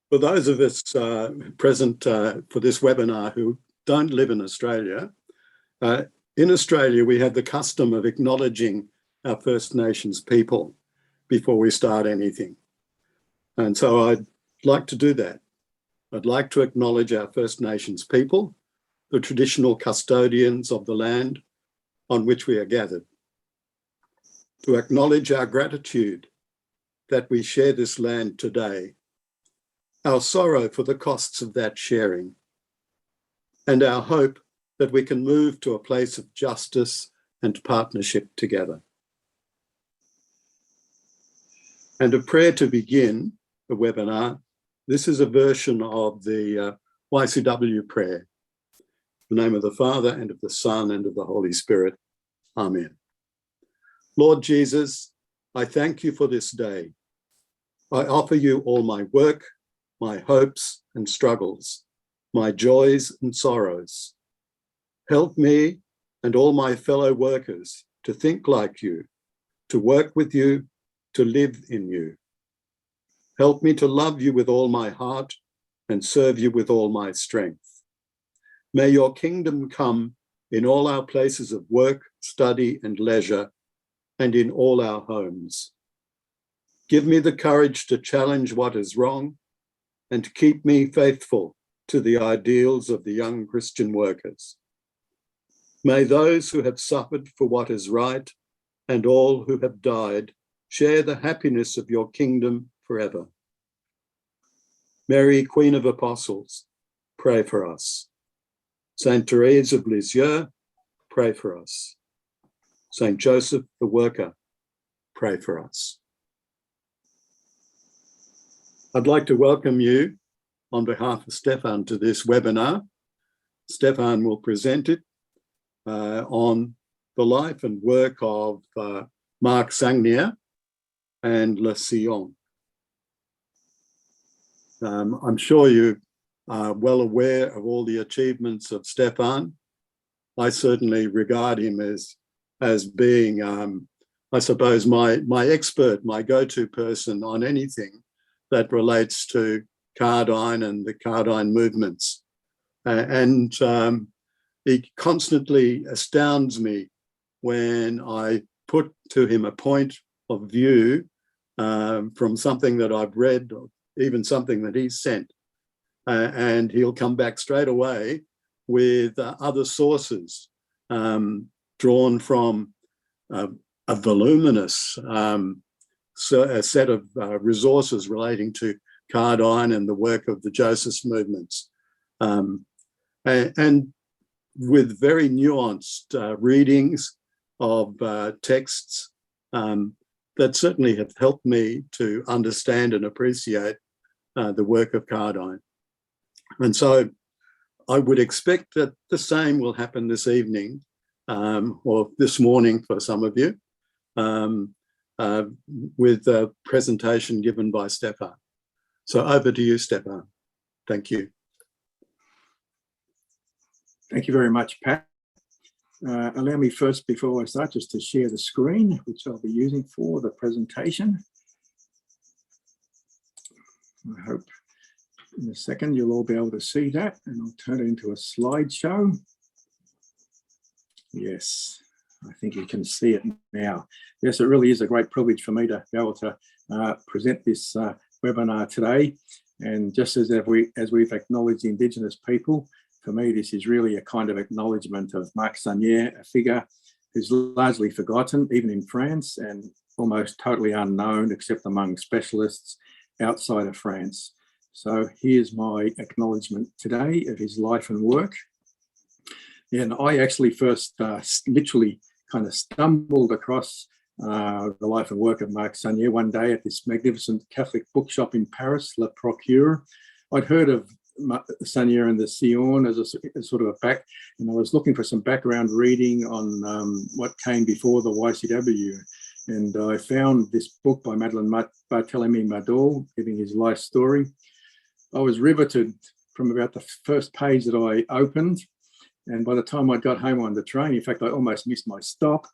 For those of us present for this webinar who don't live in Australia we have the custom of acknowledging our First Nations people before we start anything. And so I'd like to do that. I'd like to acknowledge our First Nations people, the traditional custodians of the land on which we are gathered. To acknowledge our gratitude that we share this land today, our sorrow for the costs of that sharing, and our hope that we can move to a place of justice and partnership together. And a prayer to begin the webinar. This is a version of the YCW prayer. In the name of the Father, and of the Son, and of the Holy Spirit. Amen. Lord Jesus, I thank you for this day. I offer you all my work, my hopes and struggles, my joys and sorrows. Help me and all my fellow workers to think like you, to work with you, to live in you. Help me to love you with all my heart and serve you with all my strength. May your kingdom come in all our places of work, study, and leisure, and in all our homes. Give me the courage to challenge what is wrong and keep me faithful to the ideals of the young Christian workers. May those who have suffered for what is right and all who have died share the happiness of your kingdom forever. Mary, Queen of Apostles, pray for us. Saint Therese of Lisieux, pray for us. Saint Joseph the Worker, pray for us. I'd like to welcome you on behalf of Stefan to this webinar. Stefan will present it on the life and work of Marc Sangnier and Sillon. I'm sure you are well aware of all the achievements of Stefan. I certainly regard him as being, I suppose, my expert, my go-to person on anything that relates to Cardijn and the Cardijn movements. He constantly astounds me when I put to him a point of view from something that I've read, or even something that he's sent. And he'll come back straight away with other sources drawn from a voluminous a set of resources relating to Cardijn and the work of the Joseph movements. And with very nuanced readings of texts that certainly have helped me to understand and appreciate the work of Cardijn. And so I would expect that the same will happen this evening, or this morning for some of you, with a presentation given by Stefan. So over to you, Stefan. Thank you. Thank you very much, Pat. Allow me first, before I start, just to share the screen, which I'll be using for the presentation. I hope in a second you'll all be able to see that, and I'll turn it into a slideshow. Yes, I think you can see it now. Yes, it really is a great privilege for me to be able to present this webinar today. And just as we've acknowledged Indigenous people, for me, this is really a kind of acknowledgement of Marc Sangnier, a figure who's largely forgotten, even in France, and almost totally unknown, except among specialists outside of France. So here's my acknowledgement today of his life and work. And I actually first literally kind of stumbled across the life and work of Marc Sangnier one day at this magnificent Catholic bookshop in Paris, Le Procure. I'd heard of Sangnier and the Sillon as a sort of a back, and I was looking for some background reading on what came before the YCW, and I found this book by Madeleine Barthélemy Madol giving his life story. I was riveted from about the first page that I opened, and by the time I got home on the train, in fact I almost missed my stop,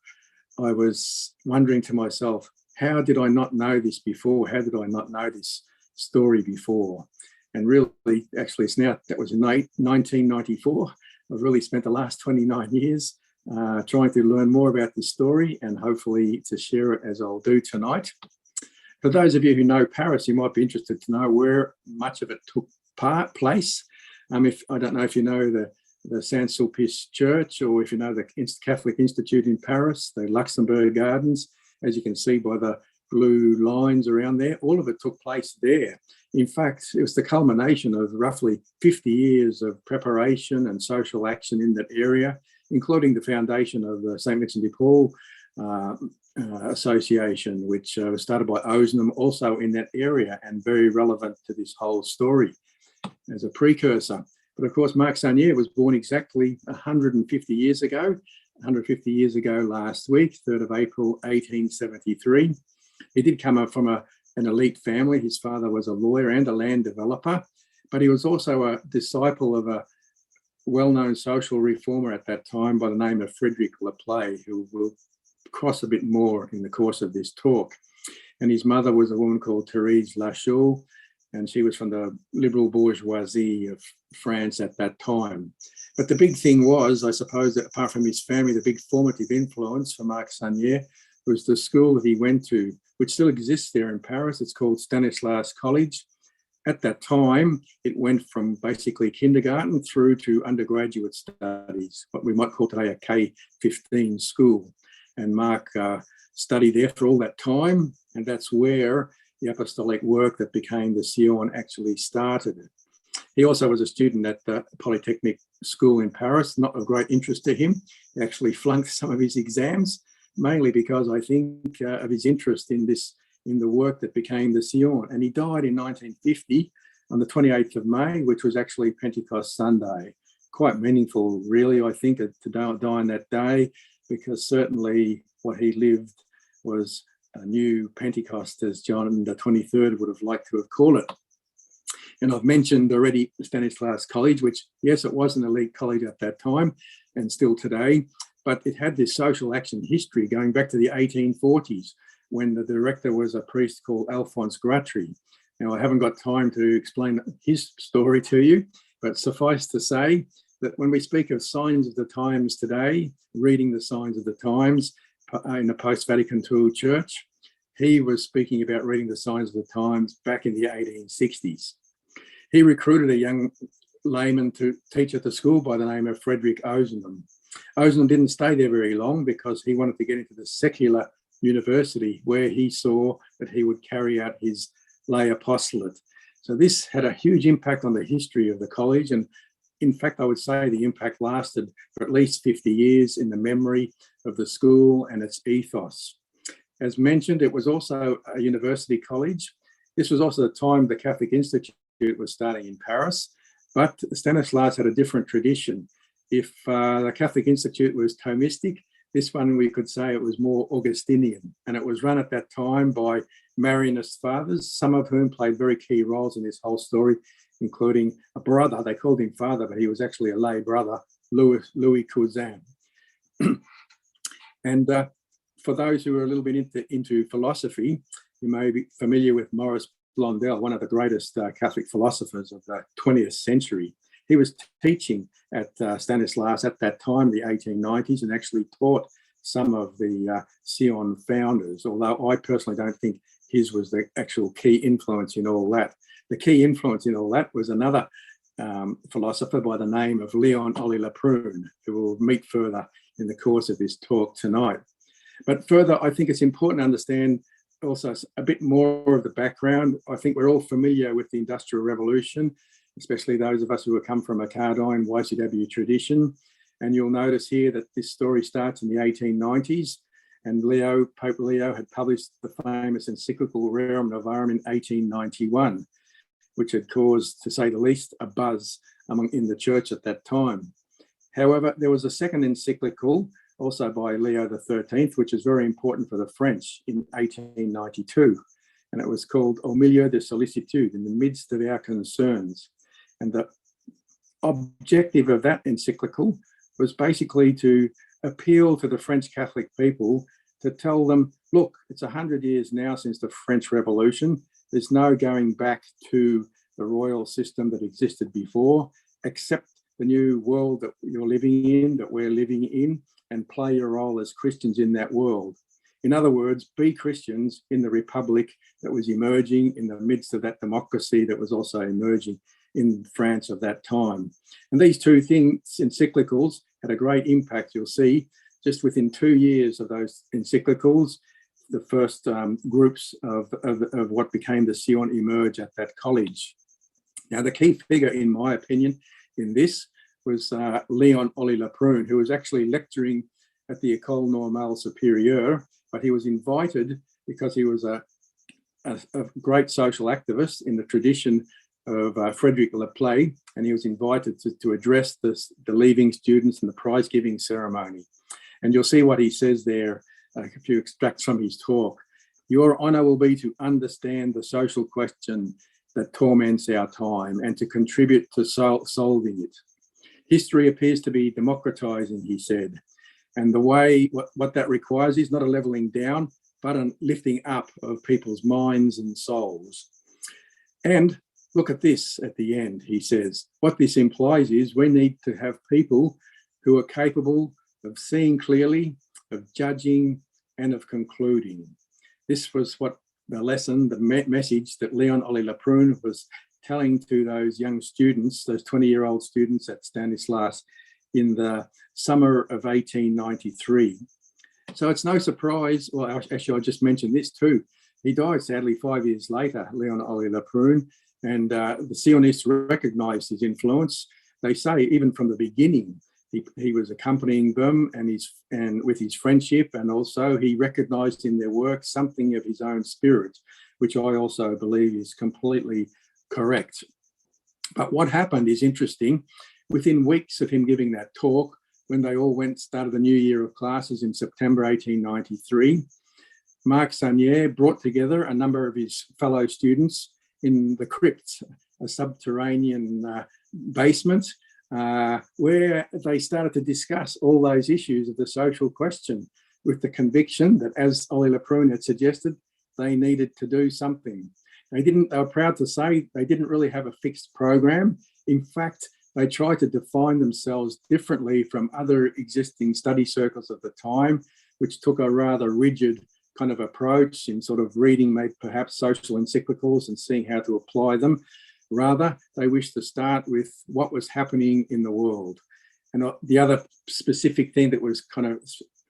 I was wondering to myself, how did I not know this before? How did I not know this story before? And really, actually, it's now, that was in 1994. I've really spent the last 29 years trying to learn more about this story and hopefully to share it as I'll do tonight. For those of you who know Paris, you might be interested to know where much of it took place. I don't know if you know the Saint-Sulpice Church, or if you know the Catholic Institute in Paris, the Luxembourg Gardens, as you can see by the blue lines around there, all of it took place there. In fact, it was the culmination of roughly 50 years of preparation and social action in that area, including the foundation of the St. Vincent de Paul Association, which was started by Ozanam, also in that area and very relevant to this whole story as a precursor. But of course, Marc Sangnier was born exactly 150 years ago, last week, 3rd of April, 1873. He did come up from an elite family. His father was a lawyer and a land developer, but he was also a disciple of a well-known social reformer at that time by the name of Frederick Laplay, who will cross a bit more in the course of this talk. And his mother was a woman called Thérèse Lachaud, and she was from the liberal bourgeoisie of France at that time. But the big thing was, I suppose, that apart from his family, the big formative influence for Marc Sangnier was the school that he went to, which still exists there in Paris. It's called Stanislas College. At that time, it went from basically kindergarten through to undergraduate studies, what we might call today a K-15 school. And Marc studied there for all that time, and that's where the apostolic work that became the Sillon actually started. He also was a student at the Polytechnic School in Paris, not of great interest to him. He actually flunked some of his exams, mainly because I think of his interest in the work that became the Sillon. And he died in 1950 on the 28th of May, which was actually Pentecost Sunday. Quite meaningful, really, I think, to die on that day, because certainly what he lived was a new Pentecost, as John the 23rd would have liked to have called it. And I've mentioned already Stanislas College, which, yes, it was an elite college at that time and still today, but it had this social action history going back to the 1840s, when the director was a priest called Alphonse Gratry. Now, I haven't got time to explain his story to you, but suffice to say that when we speak of signs of the times today, reading the signs of the times in the post-Vatican II church, he was speaking about reading the signs of the times back in the 1860s. He recruited a young layman to teach at the school by the name of Frederick Ozanam. Ozanam didn't stay there very long because he wanted to get into the secular university, where he saw that he would carry out his lay apostolate. So this had a huge impact on the history of the college, and in fact, I would say the impact lasted for at least 50 years in the memory of the school and its ethos. As mentioned, it was also a university college. This was also the time the Catholic Institute was starting in Paris, but Stanislas had a different tradition. If the Catholic Institute was Thomistic, this one we could say it was more Augustinian, and it was run at that time by Marianist fathers, some of whom played very key roles in this whole story, including a brother. They called him father, but he was actually a lay brother, Louis Cousin. And for those who are a little bit into philosophy, you may be familiar with Maurice Blondel, one of the greatest Catholic philosophers of the 20th century. He was teaching at Stanislas at that time, the 1890s, and actually taught some of the Sillon founders, although I personally don't think his was the actual key influence in all that. The key influence in all that was another philosopher by the name of Léon Olly-Laprune, who we'll meet further in the course of this talk tonight. But further, I think it's important to understand also a bit more of the background. I think we're all familiar with the Industrial Revolution, especially those of us who have come from a Cardijn YCW tradition. And you'll notice here that this story starts in the 1890s, and Pope Leo had published the famous encyclical Rerum Novarum in 1891, which had caused, to say the least, a buzz in the church at that time. However, there was a second encyclical, also by Leo XIII, which is very important for the French, in 1892, and it was called Au milieu de sollicitude, in the midst of our concerns. And the objective of that encyclical was basically to appeal to the French Catholic people to tell them, look, it's 100 years now since the French Revolution. There's no going back to the royal system that existed before, accept the new world that you're living in, that we're living in, and play your role as Christians in that world. In other words, be Christians in the republic that was emerging in the midst of that democracy that was also emerging in France of that time. And these two things, encyclicals, had a great impact. You'll see just within 2 years of those encyclicals, the first groups of what became the Sillon emerge at that college. Now, the key figure, in my opinion, in this was Leon Ollie Laprune, who was actually lecturing at the École Normale Supérieure, but he was invited because he was a great social activist in the tradition of Frederick Laplay, and he was invited to address the leaving students in the prize-giving ceremony. And you'll see what he says there if you extract from his talk. Your honour will be to understand the social question that torments our time and to contribute to solving it. History appears to be democratising, he said. And the way, what that requires is not a levelling down, but a lifting up of people's minds and souls. And look at this at the end, he says. What this implies is we need to have people who are capable of seeing clearly, of judging, and of concluding. This was what the lesson, the message that Leon Ollie Laprune was telling to those young students, those 20-year-old students at Stanislas in the summer of 1893. So it's no surprise, well, actually, I just mentioned this too. He died sadly 5 years later, Leon Ollie Laprune, and the Zionists recognised his influence. They say even from the beginning, he was accompanying them and with his friendship, and also he recognised in their work something of his own spirit, which I also believe is completely correct. But what happened is interesting. Within weeks of him giving that talk, when they all started the new year of classes in September 1893, Marc Sangnier brought together a number of his fellow students in the crypt, a subterranean basement, where they started to discuss all those issues of the social question with the conviction that, as Ollie Laprune had suggested, they needed to do something. They were proud to say they didn't really have a fixed program. In fact, they tried to define themselves differently from other existing study circles of the time, which took a rather rigid kind of approach in sort of reading maybe perhaps social encyclicals and seeing how to apply them. Rather, they wished to start with what was happening in the world. And the other specific thing that was kind of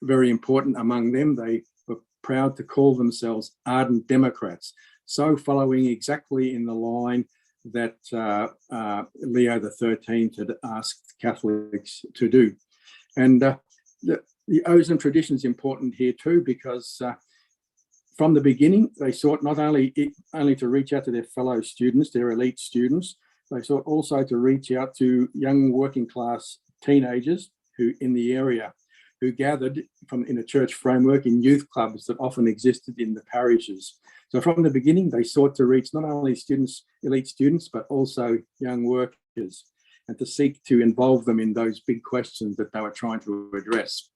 very important among them, they were proud to call themselves ardent Democrats, so following exactly in the line that Leo XIII had asked Catholics to do. And the Ozone tradition is important here too, because from the beginning, they sought not only to reach out to their fellow students, their elite students, they sought also to reach out to young working class teenagers who in the area, who gathered in a church framework in youth clubs that often existed in the parishes. So from the beginning, they sought to reach not only students, elite students, but also young workers, and to seek to involve them in those big questions that they were trying to address.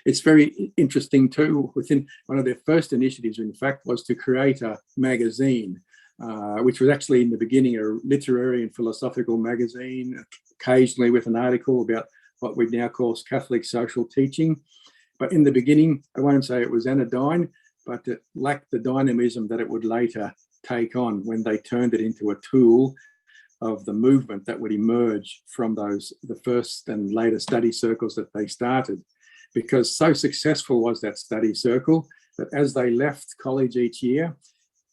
It's very interesting too, within one of their first initiatives, in fact, was to create a magazine, which was actually in the beginning a literary and philosophical magazine, occasionally with an article about what we now call Catholic social teaching. But in the beginning, I won't say it was anodyne, but it lacked the dynamism that it would later take on when they turned it into a tool of the movement that would emerge from the first and later study circles that they started. Because so successful was that study circle that as they left college each year,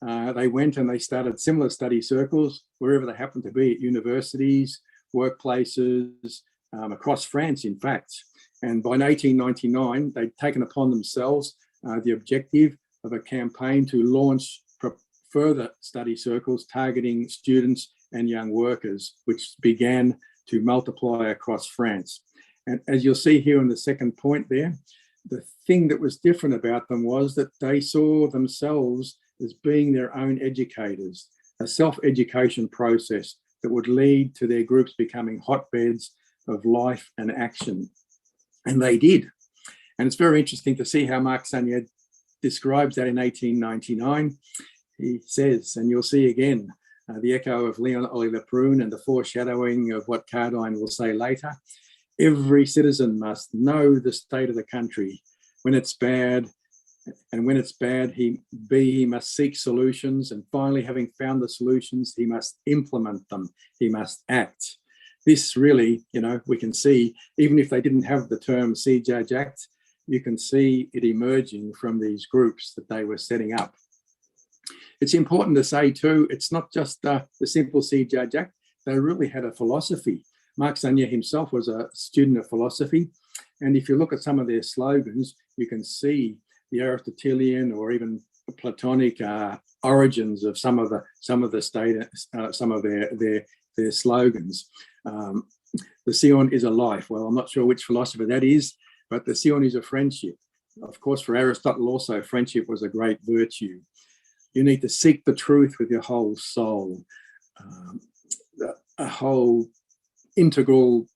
they went and they started similar study circles wherever they happened to be, at universities, workplaces, across France, in fact. And by 1899, they'd taken upon themselves the objective of a campaign to launch further study circles targeting students and young workers, which began to multiply across France. And as you'll see here in the second point there, the thing that was different about them was that they saw themselves as being their own educators, a self-education process that would lead to their groups becoming hotbeds of life and action. And they did. And it's very interesting to see how Marc Sangnier describes that in 1899. He says, and you'll see again, the echo of Leon Ollie Leprune and the foreshadowing of what Cardijn will say later. Every citizen must know the state of the country when it's bad, and when it's bad, he must seek solutions, and finally, having found the solutions, he must implement them. He must act. This really, we can see, even if they didn't have the term Siege Act, you can see it emerging from these groups that they were setting up. It's important to say too, it's not just the simple Siege Act. They really had a philosophy. Marc Sangnier himself was a student of philosophy. And if you look at some of their slogans, you can see the Aristotelian or even Platonic origins of some of their slogans. The Sillon is a life. Well, I'm not sure which philosopher that is, but the Sillon is a friendship. Of course, for Aristotle also, friendship was a great virtue. You need to seek the truth with your whole soul. A whole integral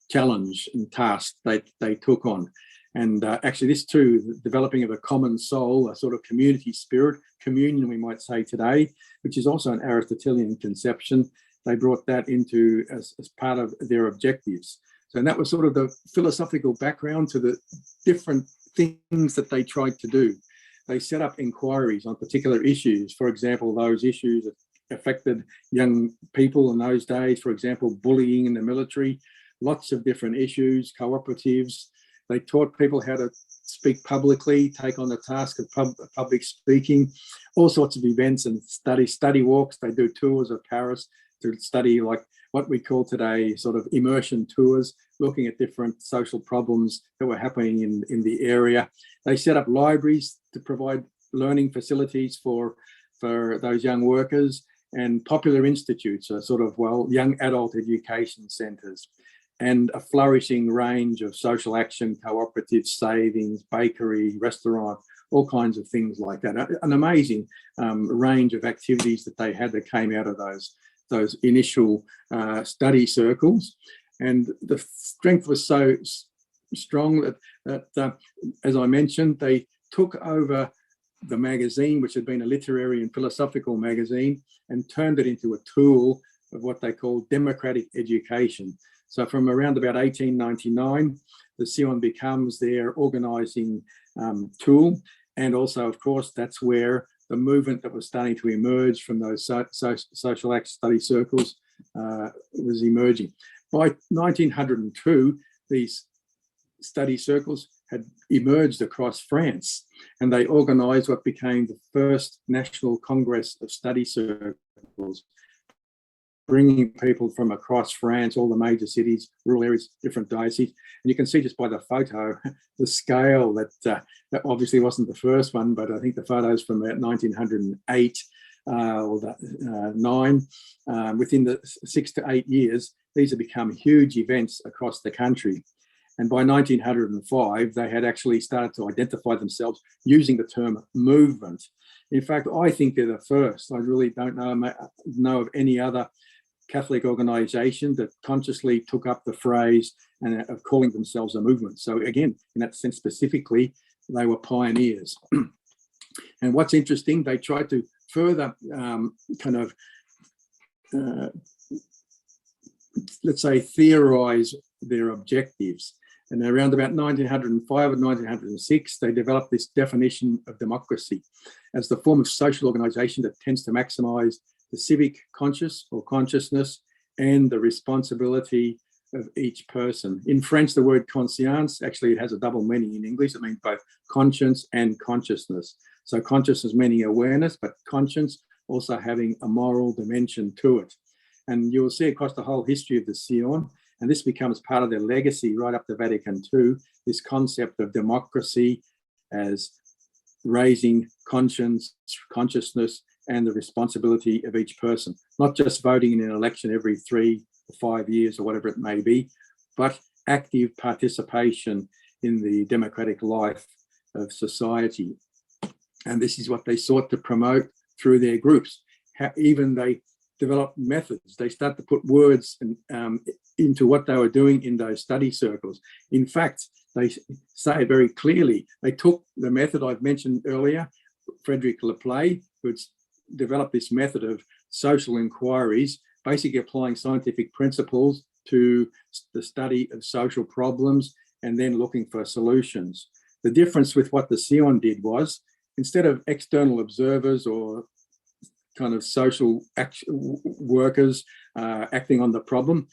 challenge and task they took on. And actually this too, the developing of a common soul, a sort of community spirit, communion we might say today, which is also an Aristotelian conception. They brought that into as part of their objectives. So that was sort of the philosophical background to the different things that they tried to do. They set up inquiries on particular issues. For example, those issues that affected young people in those days, for example, bullying in the military, lots of different issues, cooperatives. They taught people how to speak publicly, take on the task of public speaking, all sorts of events and study walks. They do tours of Paris to study like what we call today sort of immersion tours, looking at different social problems that were happening in the area. They set up libraries to provide learning facilities for those young workers, and popular institutes, a sort of, young adult education centres, and a flourishing range of social action, cooperative savings, bakery, restaurant, all kinds of things like that. An amazing range of activities that they had that came out of those initial study circles. And the strength was so strong that as I mentioned, they took over the magazine, which had been a literary and philosophical magazine, and turned it into a tool of what they call democratic education. So from around about 1899, the Sillon becomes their organising tool. And also, of course, that's where the movement that was starting to emerge from those social act study circles was emerging. By 1902, these study circles had emerged across France, and they organised what became the first National Congress of Study Circles, bringing people from across France, all the major cities, rural areas, different dioceses. And you can see just by the photo, the scale that obviously wasn't the first one, but I think the photos from about 1908 or 9, within the 6 to 8 years, these have become huge events across the country. And by 1905, they had actually started to identify themselves using the term movement. In fact, I think they're the first. I really don't know of any other Catholic organisation that consciously took up the phrase and of calling themselves a movement. So again, in that sense specifically, they were pioneers. And what's interesting, they tried to further let's say, theorise their objectives. And around about 1905 and 1906, they developed this definition of democracy as the form of social organisation that tends to maximise the civic consciousness and the responsibility of each person. In French, the word conscience, actually it has a double meaning in English. It means both conscience and consciousness. So consciousness meaning awareness, but conscience also having a moral dimension to it. And you will see across the whole history of the Sillon, and this becomes part of their legacy right up to Vatican II, this concept of democracy as raising consciousness, and the responsibility of each person, not just voting in an election every 3 or 5 years or whatever it may be, but active participation in the democratic life of society. And this is what they sought to promote through their groups. Even they developed methods. They start to put words into what they were doing in those study circles. In fact, they say very clearly, they took the method I've mentioned earlier, Frederick Laplay, who'd developed this method of social inquiries, basically applying scientific principles to the study of social problems and then looking for solutions. The difference with what the Sillon did was, instead of external observers or kind of social workers acting on the problem,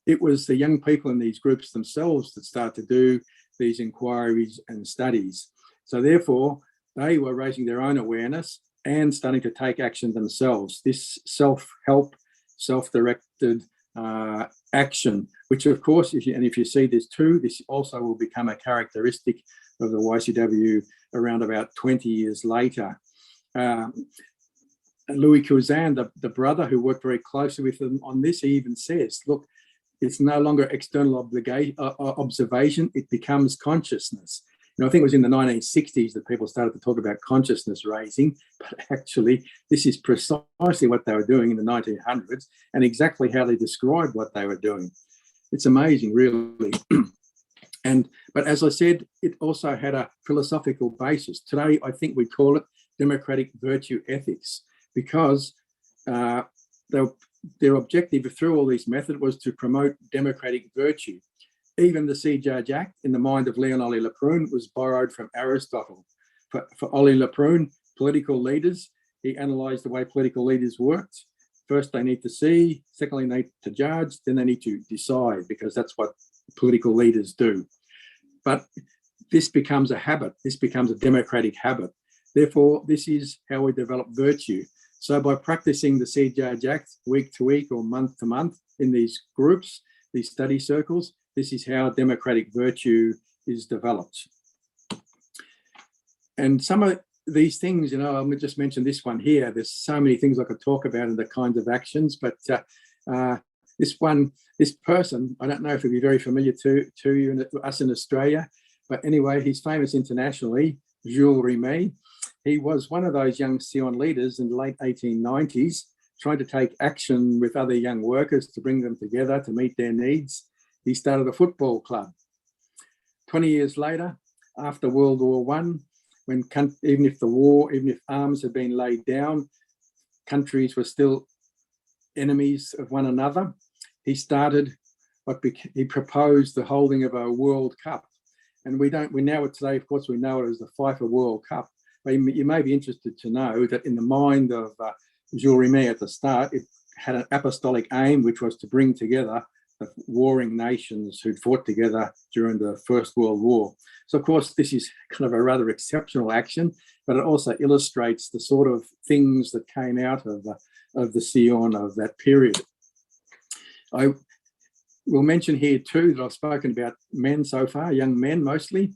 it was the young people in these groups themselves that start to do these inquiries and studies. So therefore, they were raising their own awareness and starting to take action themselves. This self-help, self-directed action, which of course, if you see this too, this also will become a characteristic of the YCW around about 20 years later. Louis Cousin, the brother who worked very closely with them on this, he even says, look, it's no longer external observation, it becomes consciousness. I think it was in the 1960s that people started to talk about consciousness raising, but actually this is precisely what they were doing in the 1900s and exactly how they described what they were doing. It's amazing, really. But as I said, it also had a philosophical basis. Today, I think we call it democratic virtue ethics, because their objective through all these methods was to promote democratic virtue. Even the C. Judge Act, in the mind of Leon Ollie Leprune, was borrowed from Aristotle. For Ollie Leprune, political leaders, he analysed the way political leaders worked. First, they need to see. Secondly, they need to judge. Then they need to decide, because that's what political leaders do. But this becomes a habit. This becomes a democratic habit. Therefore, this is how we develop virtue. So by practicing the C. Judge Act week to week or month to month in these groups, these study circles, this is how democratic virtue is developed. And some of these things, I'm going to just mention this one here. There's so many things I could talk about in the kinds of actions, but this person, I don't know if it'll be very familiar to you and us in Australia, but anyway, he's famous internationally, Jules Rimet. He was one of those young Sillon leaders in the late 1890s, trying to take action with other young workers to bring them together to meet their needs. He started a football club. 20 years later, after World War I, when even if arms had been laid down, countries were still enemies of one another, he proposed the holding of a World Cup. And today, of course, we know it as the FIFA World Cup. But you may be interested to know that in the mind of Jules Rimet at the start, it had an apostolic aim, which was to bring together the warring nations who'd fought together during the First World War. So, of course, this is kind of a rather exceptional action, but it also illustrates the sort of things that came out of the Sillon of that period. I will mention here too that I've spoken about men so far, young men mostly.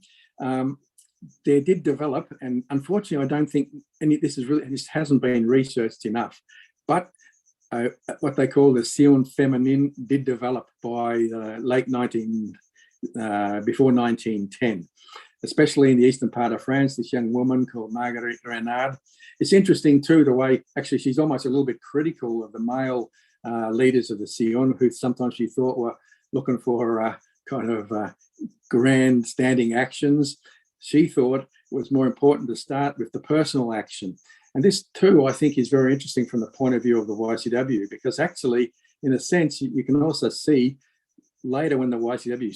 They did develop, and unfortunately, I don't think this hasn't been researched enough, but what they call the Sillon Feminine did develop by the late before 1910, especially in the eastern part of France. This young woman called Marguerite Renard. It's interesting too, the way, actually, she's almost a little bit critical of the male leaders of the Sillon, who sometimes she thought were looking for kind of grand standing actions. She thought it was more important to start with the personal action. And this too, I think, is very interesting from the point of view of the YCW, because actually, in a sense, you can also see later when the YCW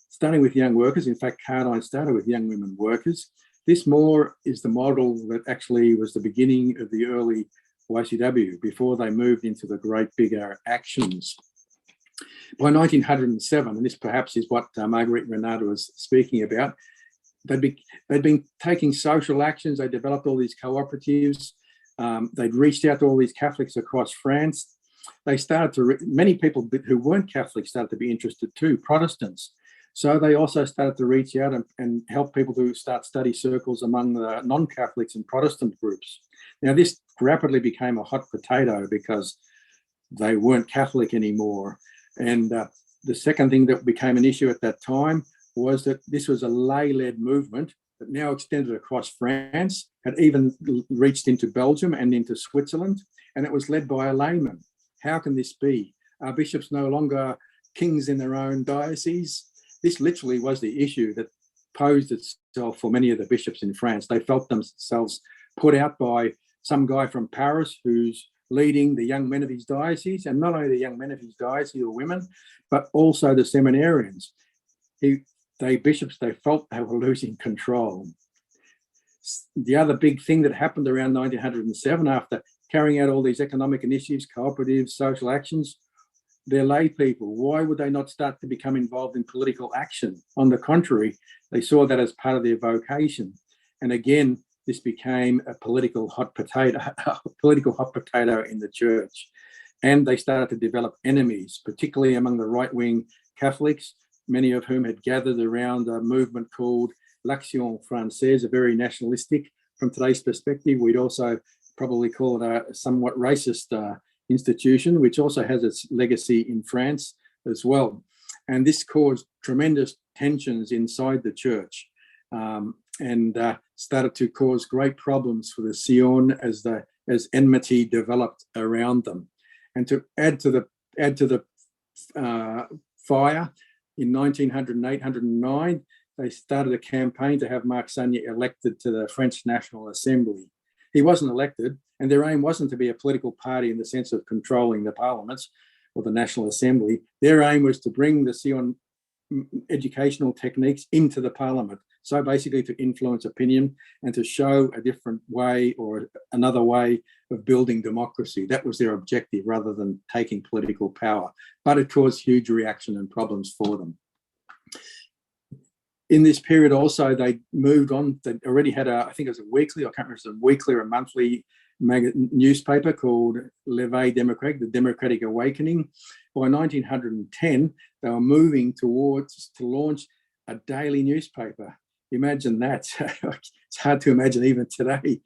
starting with young workers. In fact, Cardijn started with young women workers. This more is the model that actually was the beginning of the early YCW before they moved into the great bigger actions. By 1907, and this perhaps is what Marguerite Renard was speaking about, they'd been taking social actions. They developed all these cooperatives. They'd reached out to all these Catholics across France. They started to, many people who weren't Catholics started to be interested too, Protestants. So they also started to reach out and help people to start study circles among the non-Catholics and Protestant groups. Now, this rapidly became a hot potato because they weren't Catholic anymore. And the second thing that became an issue at that time was that this was a lay-led movement that now extended across France, had even reached into Belgium and into Switzerland, and it was led by a layman. How can this be? Are bishops no longer kings in their own diocese? This literally was the issue that posed itself for many of the bishops in France. They felt themselves put out by some guy from Paris who's leading the young men of his diocese, and not only the young men of his diocese or women, but also the seminarians. Bishops, they felt they were losing control. The other big thing that happened around 1907, after carrying out all these economic initiatives, cooperatives, social actions, they're lay people. Why would they not start to become involved in political action? On the contrary, they saw that as part of their vocation. And again, this became a political hot potato in the church. And they started to develop enemies, particularly among the right-wing Catholics, many of whom had gathered around a movement called Laxague Française, a very nationalistic, from today's perspective. We'd also probably call it a somewhat racist institution, which also has its legacy in France as well. And this caused tremendous tensions inside the church, and started to cause great problems for the Sillon as enmity developed around them. And to add to the fire, in 1908, 1909, they started a campaign to have Marc Sangnier elected to the French National Assembly. He wasn't elected, and their aim wasn't to be a political party in the sense of controlling the parliaments or the National Assembly. Their aim was to bring the Sillon educational techniques into the parliament. So basically to influence opinion and to show a different way or another way of building democracy. That was their objective, rather than taking political power. But it caused huge reaction and problems for them. In this period also, they moved on. They already had I think it was a weekly, I can't remember if it was a weekly or a monthly newspaper called L'Éveil démocratique, the Democratic Awakening. By 1910, they were moving to launch a daily newspaper. Imagine that. It's hard to imagine even today,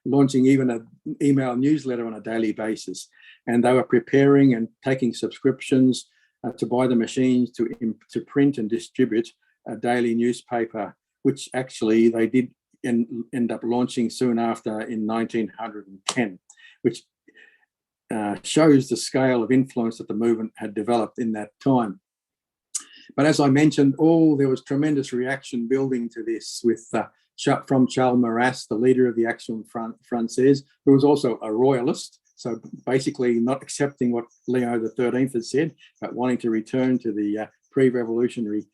launching even an email newsletter on a daily basis. And they were preparing and taking subscriptions to buy the machines to print and distribute a daily newspaper, which actually they did end up launching soon after in 1910, which shows the scale of influence that the movement had developed in that time. But as I mentioned, there was tremendous reaction building to this from Charles Maurras, the leader of the Action Française, who was also a royalist, so basically not accepting what Leo XIII had said, but wanting to return to the pre-revolutionary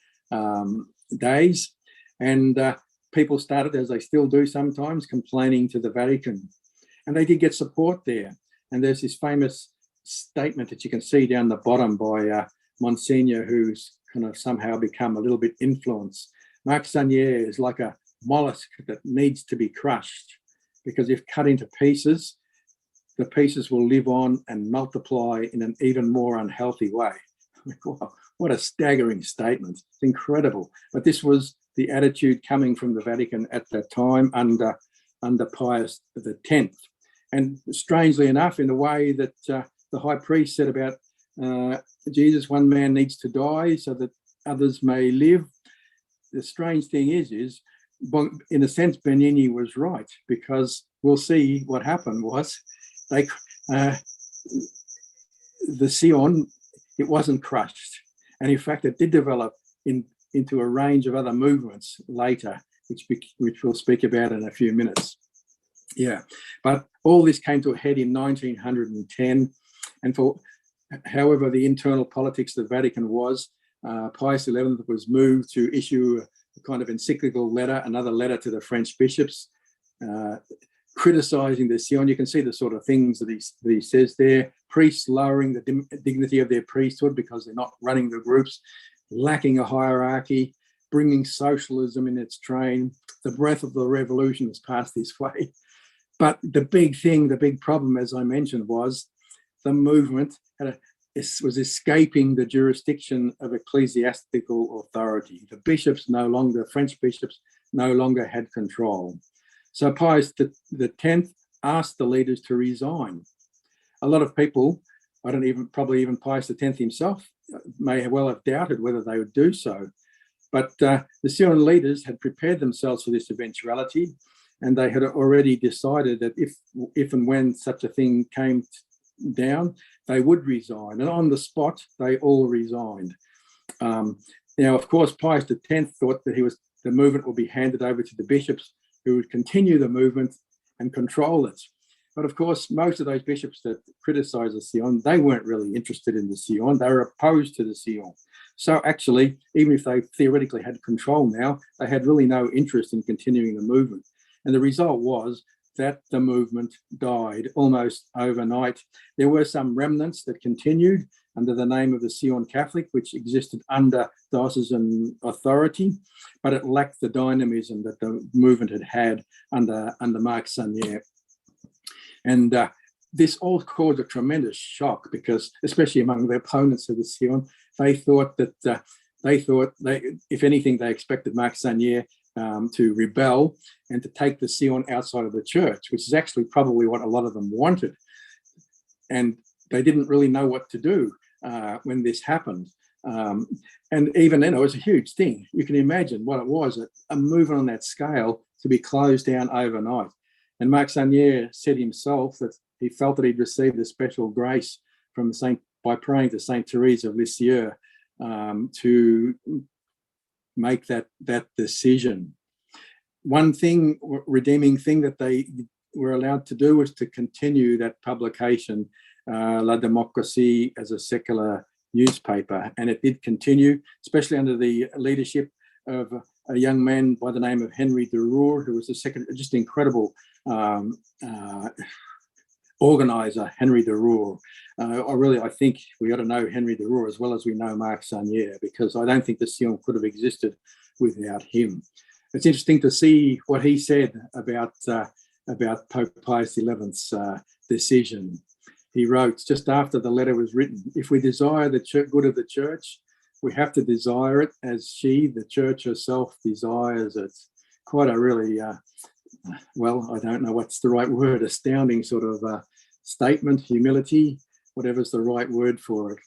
days. And people started, as they still do sometimes, complaining to the Vatican. And they did get support there. And there's this famous statement that you can see down the bottom by Monsignor, who's kind of somehow become a little bit influenced. Marc Sangnier is like a mollusk that needs to be crushed, because if cut into pieces, the pieces will live on and multiply in an even more unhealthy way. Wow, what a staggering statement. It's incredible. But this was the attitude coming from the Vatican at that time under Pius X. And strangely enough, in the way that the high priest said about Jesus, one man needs to die so that others may live. The strange thing is in a sense, Bernini was right, because we'll see what happened was the Sillon, it wasn't crushed. And in fact, it did develop into a range of other movements later, which we'll speak about in a few minutes. Yeah, but all this came to a head in 1910. And however the internal politics of the Vatican was, Pius XI was moved to issue a kind of encyclical letter, another letter to the French bishops, criticising the Sillon. You can see the sort of things that he says there. Priests lowering the dignity of their priesthood because they're not running the groups, lacking a hierarchy, bringing socialism in its train. The breath of the revolution has passed this way. But the big problem, as I mentioned, was the movement was escaping the jurisdiction of ecclesiastical authority. The French bishops no longer had control. So Pius X asked the leaders to resign. A lot of people, probably even Pius X himself, may well have doubted whether they would do so. But the Sillon leaders had prepared themselves for this eventuality, and they had already decided that if and when such a thing came down, they would resign. And on the spot, they all resigned. Now, of course, Pius X thought that the movement would be handed over to the bishops, who would continue the movement and control it. But of course, most of those bishops that criticised the Sillon, they weren't really interested in the Sillon. They were opposed to the Sillon. So actually, even if they theoretically had control now, they had really no interest in continuing the movement. And the result was that the movement died almost overnight. There were some remnants that continued under the name of the Sillon Catholic, which existed under diocesan authority, but it lacked the dynamism that the movement had under Marc Sangnier. And this all caused a tremendous shock because, especially among the opponents of the Sillon, they thought that if anything, they expected Marc Sangnier to rebel and to take the Sillon outside of the church, which is actually probably what a lot of them wanted. And they didn't really know what to do when this happened. And even then, it was a huge thing. You can imagine what it was, a movement on that scale to be closed down overnight. And Marc Sangnier said himself that he felt that he'd received a special grace from by praying to Saint Therese of Lisieux to make that decision. One thing, redeeming thing that they were allowed to do was to continue that publication, La Démocratie, as a secular newspaper, and it did continue, especially under the leadership of a young man by the name of Henry de Roure, who was the second, just incredible organizer, Henry de Roure. I think we ought to know Henry de Roure as well as we know Marc Sangnier, because I don't think the Sillon could have existed without him. It's interesting to see what he said about Pope Pius XI's decision. He wrote, just after the letter was written, "If we desire the good of the church, we have to desire it as she, the church herself, desires it." Quite a really, I don't know what's the right word, astounding sort of statement, humility, whatever's the right word for it.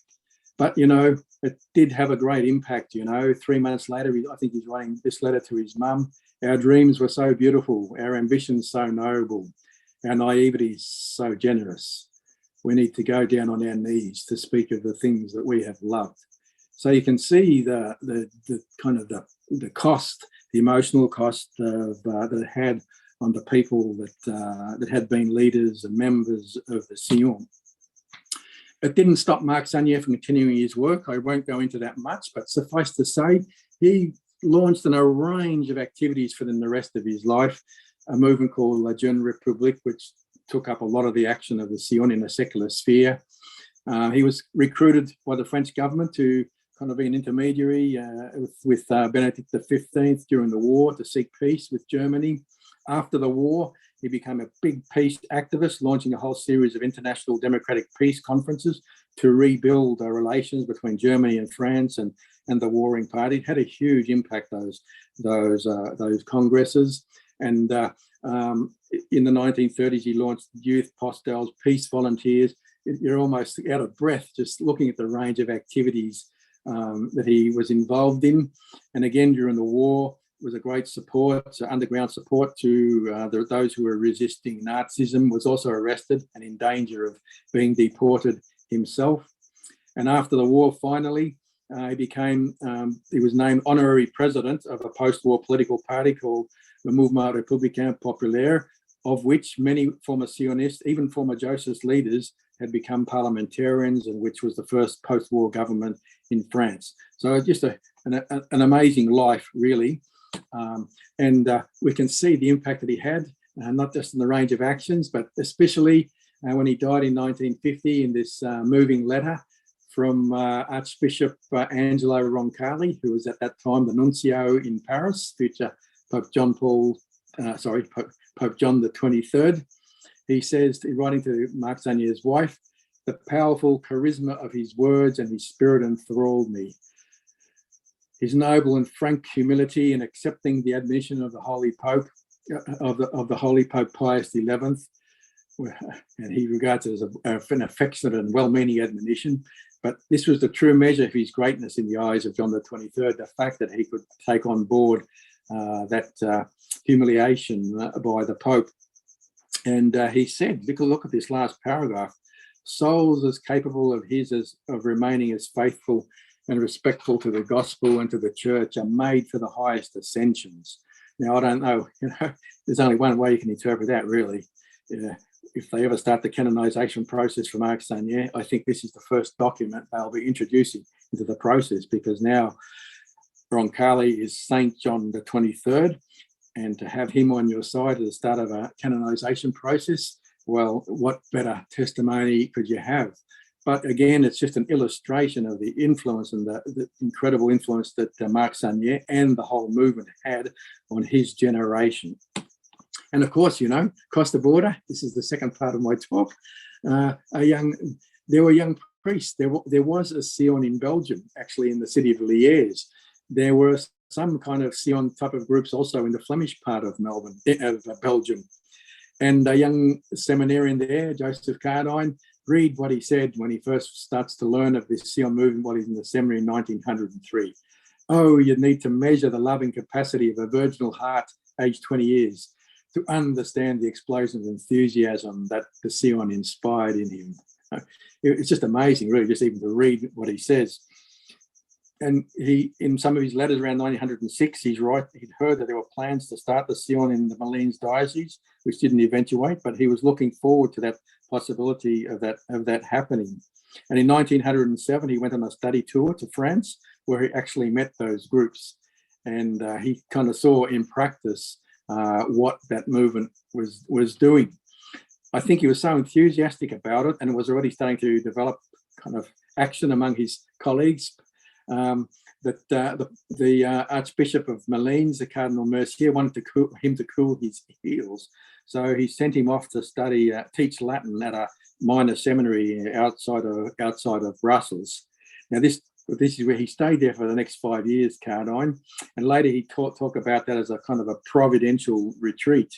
But, it did have a great impact, 3 months later, I think he's writing this letter to his mum. "Our dreams were so beautiful, our ambitions so noble, our naivety so generous. We need to go down on our knees to speak of the things that we have loved." So you can see the kind of the cost, the emotional cost that it had on the people that had been leaders and members of the Sillon. It didn't stop Marc Sangnier from continuing his work. I won't go into that much, but suffice to say, he launched a range of activities for the rest of his life, a movement called La Jeune République, which took up a lot of the action of the Sillon in the secular sphere. He was recruited by the French government to kind of be an intermediary with Benedict XV during the war to seek peace with Germany. After the war, he became a big peace activist, launching a whole series of international democratic peace conferences to rebuild the relations between Germany and France and the warring party. It had a huge impact, those congresses. And in the 1930s, he launched Youth Postels, Peace Volunteers. You're almost out of breath just looking at the range of activities that he was involved in. And again, during the war, was a great support, underground support to those who were resisting Nazism, was also arrested and in danger of being deported himself. And after the war, finally, he was named honorary president of a post-war political party called the Mouvement Républicain Populaire, of which many former Sillonists, even former Joseph leaders, had become parliamentarians, and which was the first post-war government in France. So just an amazing life, really. And we can see the impact that he had, not just in the range of actions, but especially when he died in 1950 in this moving letter from Archbishop Angelo Roncalli, who was at that time the nuncio in Paris, future Pope John the 23rd. He says, writing to Marc Sangnier's wife, "The powerful charisma of his words and his spirit enthralled me. His noble and frank humility in accepting the admonition of the Holy Pope, of the Holy Pope Pius XI, and he regards it as an affectionate and well-meaning admonition. But this was the true measure of his greatness in the eyes of John the 23rd, the fact that he could take on board that humiliation by the Pope." And he said, look at this last paragraph, "Souls as capable of remaining as faithful and respectful to the gospel and to the church are made for the highest ascensions." Now, I don't know, there's only one way you can interpret that, really. if they ever start the canonization process for Marc Sangnier, I think this is the first document they'll be introducing into the process, because now Roncalli is Saint John the 23rd, and to have him on your side at the start of a canonization process, well, what better testimony could you have? But again, it's just an illustration of the influence and the incredible influence that Marc Sangnier and the whole movement had on his generation. And of course, you know, across the border, this is the second part of my talk, there were young priests. There was a Sillon in Belgium, actually in the city of Liège. There were some kind of Sillon type of groups also in the Flemish part of Belgium. And a young seminarian there, Joseph Cardijn, read what he said when he first starts to learn of this Sillon movement while he's in the seminary in 1903. Oh, you need to measure the loving capacity of a virginal heart aged 20 years to understand the explosion of enthusiasm that the Sillon inspired in him. It's just amazing, really, just even to read what he says. And he, in some of his letters around 1906, he'd heard that there were plans to start the Sillon in the Malines diocese, which didn't eventuate, but he was looking forward to that possibility of that happening. And in 1907, he went on a study tour to France, where he actually met those groups. And he kind of saw in practice what that movement was doing. I think he was so enthusiastic about it, and it was already starting to develop kind of action among his colleagues, that the Archbishop of Malines, the Cardinal Mercier, wanted him to cool his heels. So he sent him off to teach Latin at a minor seminary outside of Brussels. Now this is where he stayed there for the next 5 years, Cardijn, and later he talk about that as a kind of a providential retreat.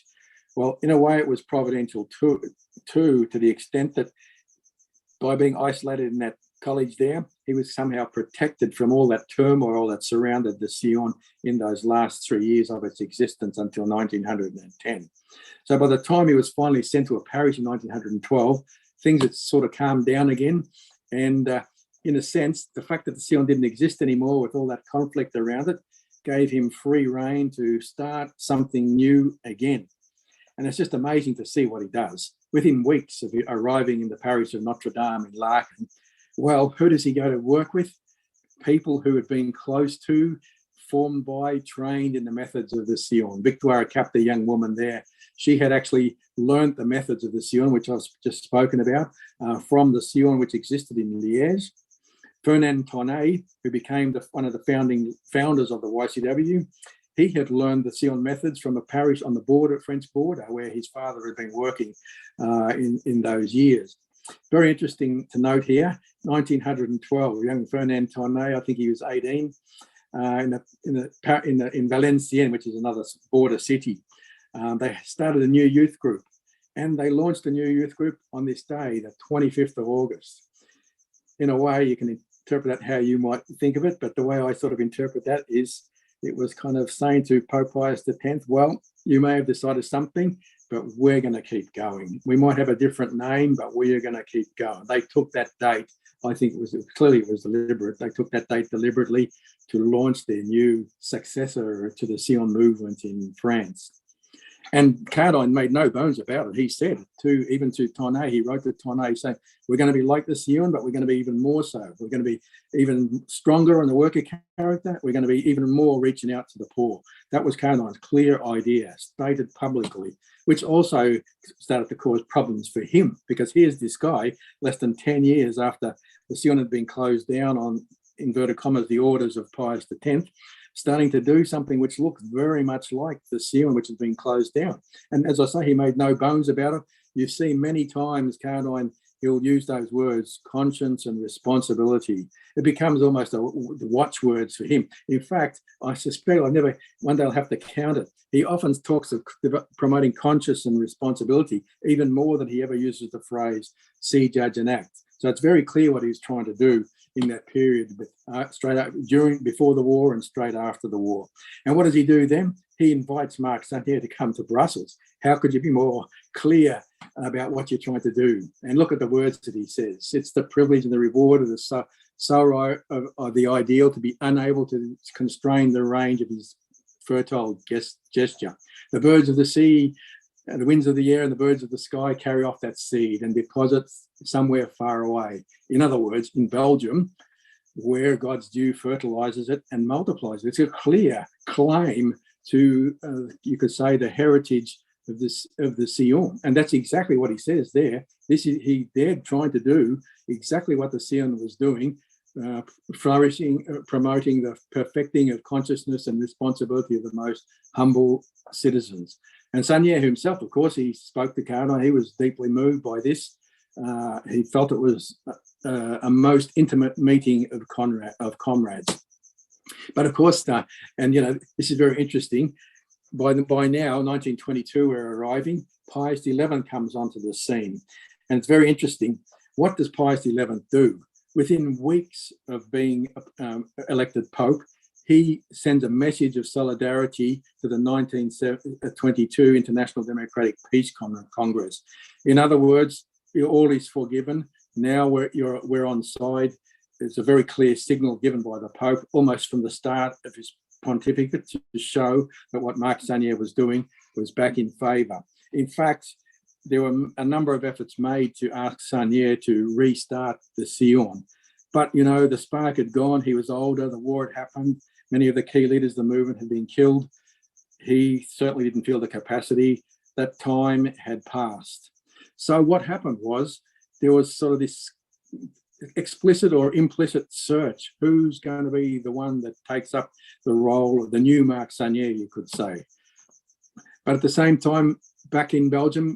Well, in a way, it was providential too, to the extent that by being isolated in that college there, he was somehow protected from all that turmoil that surrounded the Sillon in those last 3 years of its existence until 1910. So by the time he was finally sent to a parish in 1912, things had sort of calmed down again. And in a sense, the fact that the Sillon didn't exist anymore with all that conflict around it gave him free rein to start something new again. And it's just amazing to see what he does. Within weeks of arriving in the parish of Notre Dame in Laken, well, who does he go to work with? People who had been close to, formed by, trained in the methods of the Sillon. Victoire Cap, the young woman there, she had actually learned the methods of the Sillon, which I've just spoken about, from the Sillon which existed in Liège. Fernand Tonnet, who became one of the founders of the YCW, he had learned the Sillon methods from a parish on the border, French border, where his father had been working in those years. Very interesting to note here, 1912, young Fernand Tonnet, I think he was 18, in Valenciennes, which is another border city. They started a new youth group, and they launched a new youth group on this day, the 25th of August. In a way, you can interpret that how you might think of it, but the way I sort of interpret that is it was kind of saying to Pope Pius X, well, you may have decided something, but we're going to keep going. We might have a different name, but we are going to keep going. They took that date. I think it was deliberate. They took that date deliberately to launch their new successor to the Sillon movement in France. And Cardijn made no bones about it. He said even to Tonnet, he wrote to Tonnet saying, we're going to be like the Sillon, but we're going to be even more so. We're going to be even stronger on the worker character. We're going to be even more reaching out to the poor. That was Cardijn's clear idea, stated publicly, which also started to cause problems for him, because here's this guy, less than 10 years after the Sillon had been closed down on, inverted commas, the orders of Pius X, starting to do something which looked very much like the Sillon, which has been closed down. And as I say, he made no bones about it. You see many times Cardijn, he'll use those words, conscience and responsibility. It becomes almost the watchwords for him. In fact, I suspect one day I'll have to count it. He often talks of promoting conscience and responsibility, even more than he ever uses the phrase, see, judge and act. So it's very clear what he's trying to do in that period, before the war and straight after the war. And what does he do then? He invites Marc Sangnier to come to Brussels. How could you be more clear about what you're trying to do? And look at the words that he says. It's the privilege and the reward of the sorrow of the ideal to be unable to constrain the range of his fertile gesture. The birds of the sea the winds of the air and the birds of the sky carry off that seed and deposit somewhere far away. In other words, in Belgium, where God's dew fertilizes it and multiplies it. It's a clear claim to, you could say, the heritage of the Sillon. And that's exactly what he says there. They're trying to do exactly what the Sillon was doing, flourishing, promoting the perfecting of consciousness and responsibility of the most humble citizens. And Sangnier himself, of course, he spoke to Cardijn. He was deeply moved by this. He felt it was a most intimate meeting of comrades. But of course, and this is very interesting. By now, 1922, we're arriving. Pius XI comes onto the scene, and it's very interesting. What does Pius XI do? Within weeks of being elected Pope, he sends a message of solidarity to the 1922 International Democratic Peace Congress. In other words, all is forgiven. Now we're on side. It's a very clear signal given by the Pope, almost from the start of his pontificate, to show that what Marc Sangnier was doing was back in favour. In fact, there were a number of efforts made to ask Sangnier to restart the Sillon. But, the spark had gone. He was older. The war had happened. Many of the key leaders of the movement had been killed. He certainly didn't feel the capacity. That time had passed. So what happened was there was sort of this explicit or implicit search. Who's going to be the one that takes up the role of the new Marc Sangnier, you could say. But at the same time, back in Belgium,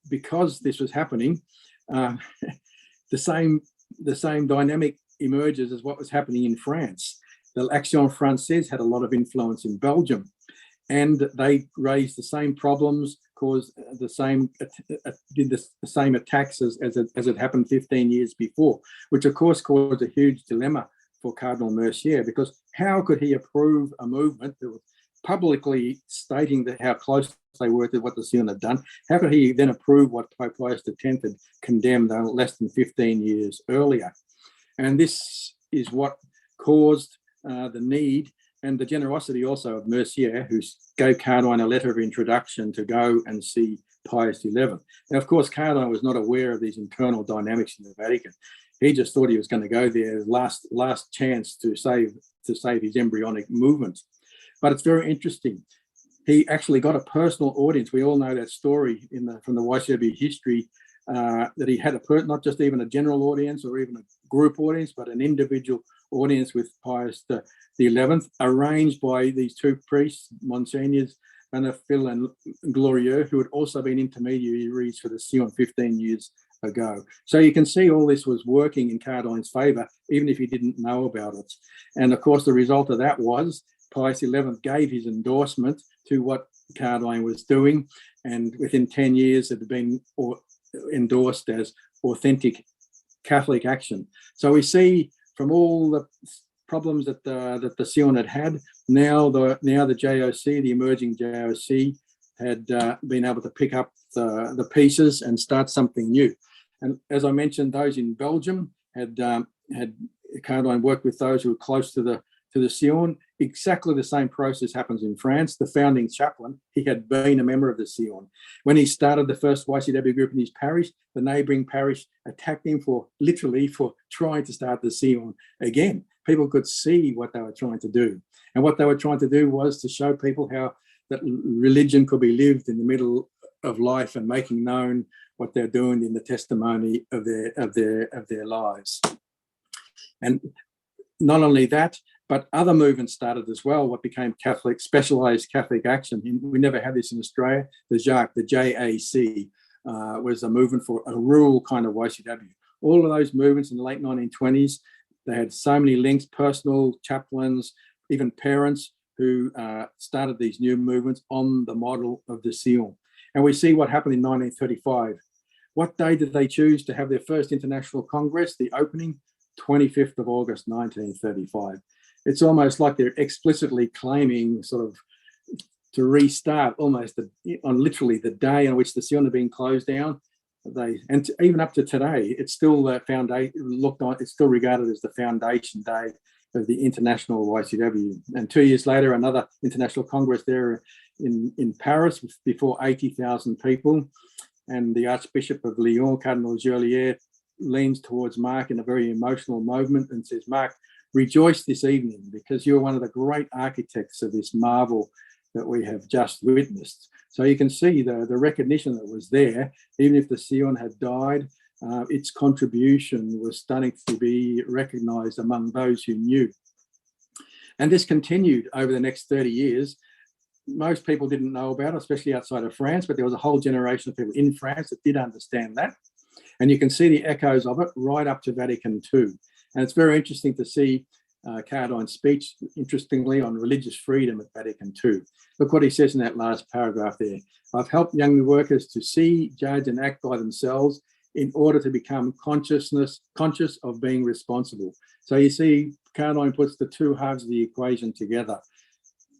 because this was happening, the same dynamic emerges as what was happening in France. The Action Française had a lot of influence in Belgium, and they raised the same problems, caused the same, did the same attacks as it happened 15 years before, which of course caused a huge dilemma for Cardinal Mercier, because how could he approve a movement that was publicly stating that how close they were to what the Sillon had done? How could he then approve what Pope Pius X had condemned less than 15 years earlier? And this is what caused the need and the generosity also of Mercier, who gave Cardijn a letter of introduction to go and see Pius XI. Now, of course, Cardijn was not aware of these internal dynamics in the Vatican. He just thought he was going to go there last chance to save his embryonic movement. But it's very interesting. He actually got a personal audience. We all know that story from the YCW history, that he had not just even a general audience or even a group audience, but an individual audience with Pius XI, arranged by these two priests, Monsignors Phil and Glorieux, who had also been intermediaries for the Sillon 15 years ago. So you can see all this was working in Cardijn's favour, even if he didn't know about it. And of course, the result of that was Pius XI gave his endorsement to what Cardijn was doing, and within 10 years it had been endorsed as authentic Catholic action. So we see from all the problems that the Sillon had, now the JOC, the emerging JOC, had been able to pick up the pieces and start something new. And as I mentioned, those in Belgium had Cardijn worked with those who were close to the Sillon. Exactly the same process happens in France. The founding chaplain, he had been a member of the Sillon. When he started the first YCW group in his parish, the neighbouring parish attacked him for trying to start the Sillon again. People could see what they were trying to do. And what they were trying to do was to show people how that religion could be lived in the middle of life and making known what they're doing in the testimony of their lives. And not only that, but other movements started as well, what became Catholic, specialised Catholic action. We never had this in Australia. The JAC was a movement for a rural kind of YCW. All of those movements in the late 1920s, they had so many links, personal chaplains, even parents who started these new movements on the model of the Sillon. And we see what happened in 1935. What day did they choose to have their first international congress? The opening, 25th of August, 1935. It's almost like they're explicitly claiming sort of to restart almost on literally the day on which the Sillon had been closed down. And even up to today, it's still it's still regarded as the foundation day of the International YCW. And 2 years later, another international congress there in Paris before 80,000 people. And the Archbishop of Lyon, Cardinal Joliet, leans towards Marc in a very emotional moment and says, Marc, rejoice this evening because you're one of the great architects of this marvel that we have just witnessed. So you can see the recognition that was there, even if the Sillon had died, its contribution was starting to be recognized among those who knew. And this continued over the next 30 years. Most people didn't know about it, especially outside of France, but there was a whole generation of people in France that did understand that. And you can see the echoes of it right up to Vatican II. And it's very interesting to see Cardijn's speech, interestingly, on religious freedom at Vatican II. Look what he says in that last paragraph there. I've helped young workers to see, judge, and act by themselves in order to become conscious of being responsible. So you see, Cardijn puts the two halves of the equation together.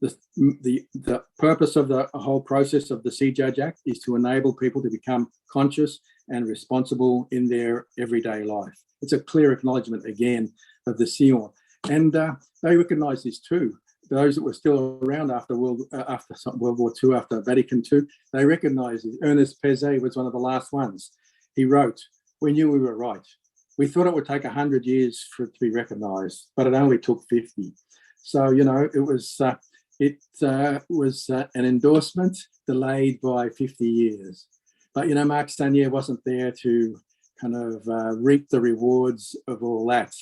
The purpose of the whole process of the See Judge Act is to enable people to become conscious and responsible in their everyday life. It's a clear acknowledgement again of the Sillon. And they recognise this too. Those that were still around after World War II, after Vatican II, they recognised it. Ernest Pezet was one of the last ones. He wrote, "We knew we were right. We thought it would take 100 years for it to be recognised, but it only took 50. So, you know, it was an endorsement delayed by 50 years. But, you know, Marc Sangnier wasn't there to kind of reap the rewards of all that.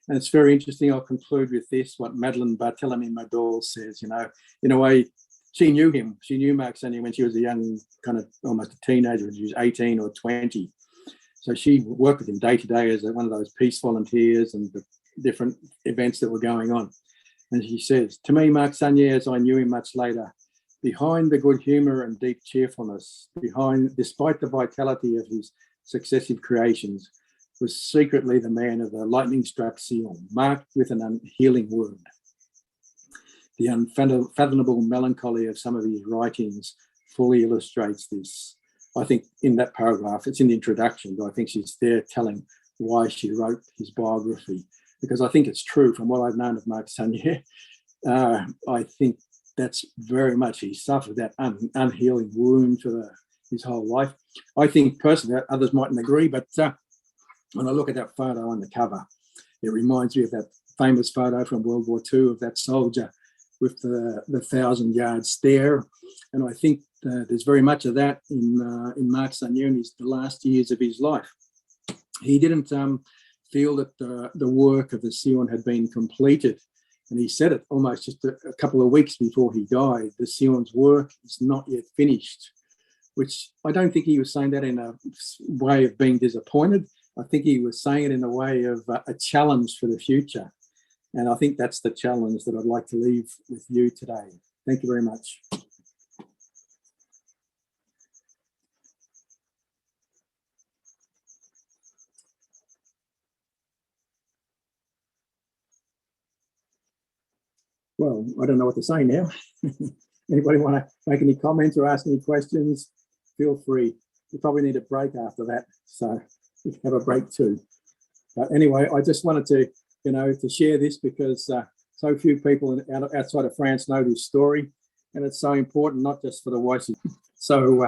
And it's very interesting. I'll conclude with this, what Madeleine Barthélemy-Madol says, you know, in a way, she knew him. She knew Marc Sangnier when she was a young, kind of almost a teenager, when she was 18 or 20. So she worked with him day to day as one of those peace volunteers and the different events that were going on. And she says, to me, Marc Sangnier, as I knew him much later, behind the good humour and deep cheerfulness, despite the vitality of his successive creations, was secretly the man of the lightning-struck Sillon, marked with an unhealing wound. The unfathomable melancholy of some of his writings fully illustrates this. I think in that paragraph, it's in the introduction, but I think she's there telling why she wrote his biography, because I think it's true from what I've known of Marc Sangnier. I think that's very much, he suffered that unhealing wound for his whole life. I think personally, others mightn't agree, but when I look at that photo on the cover, it reminds me of that famous photo from World War II of that soldier with the 1,000-yard stare. And I think there's very much of that in Marc Sangnier in the last years of his life. He didn't feel that the work of the Sillon had been completed. And he said it almost just a couple of weeks before he died. The Sillon's work is not yet finished, which I don't think he was saying that in a way of being disappointed. I think he was saying it in a way of a challenge for the future. And I think that's the challenge that I'd like to leave with you today. Thank you very much. Well, I don't know what to say now. Anybody want to make any comments or ask any questions? Feel free. You probably need a break after that, so you can have a break too. But anyway, I just wanted to, you know, to share this because so few people outside of France know this story, and it's so important, not just for the YCW. So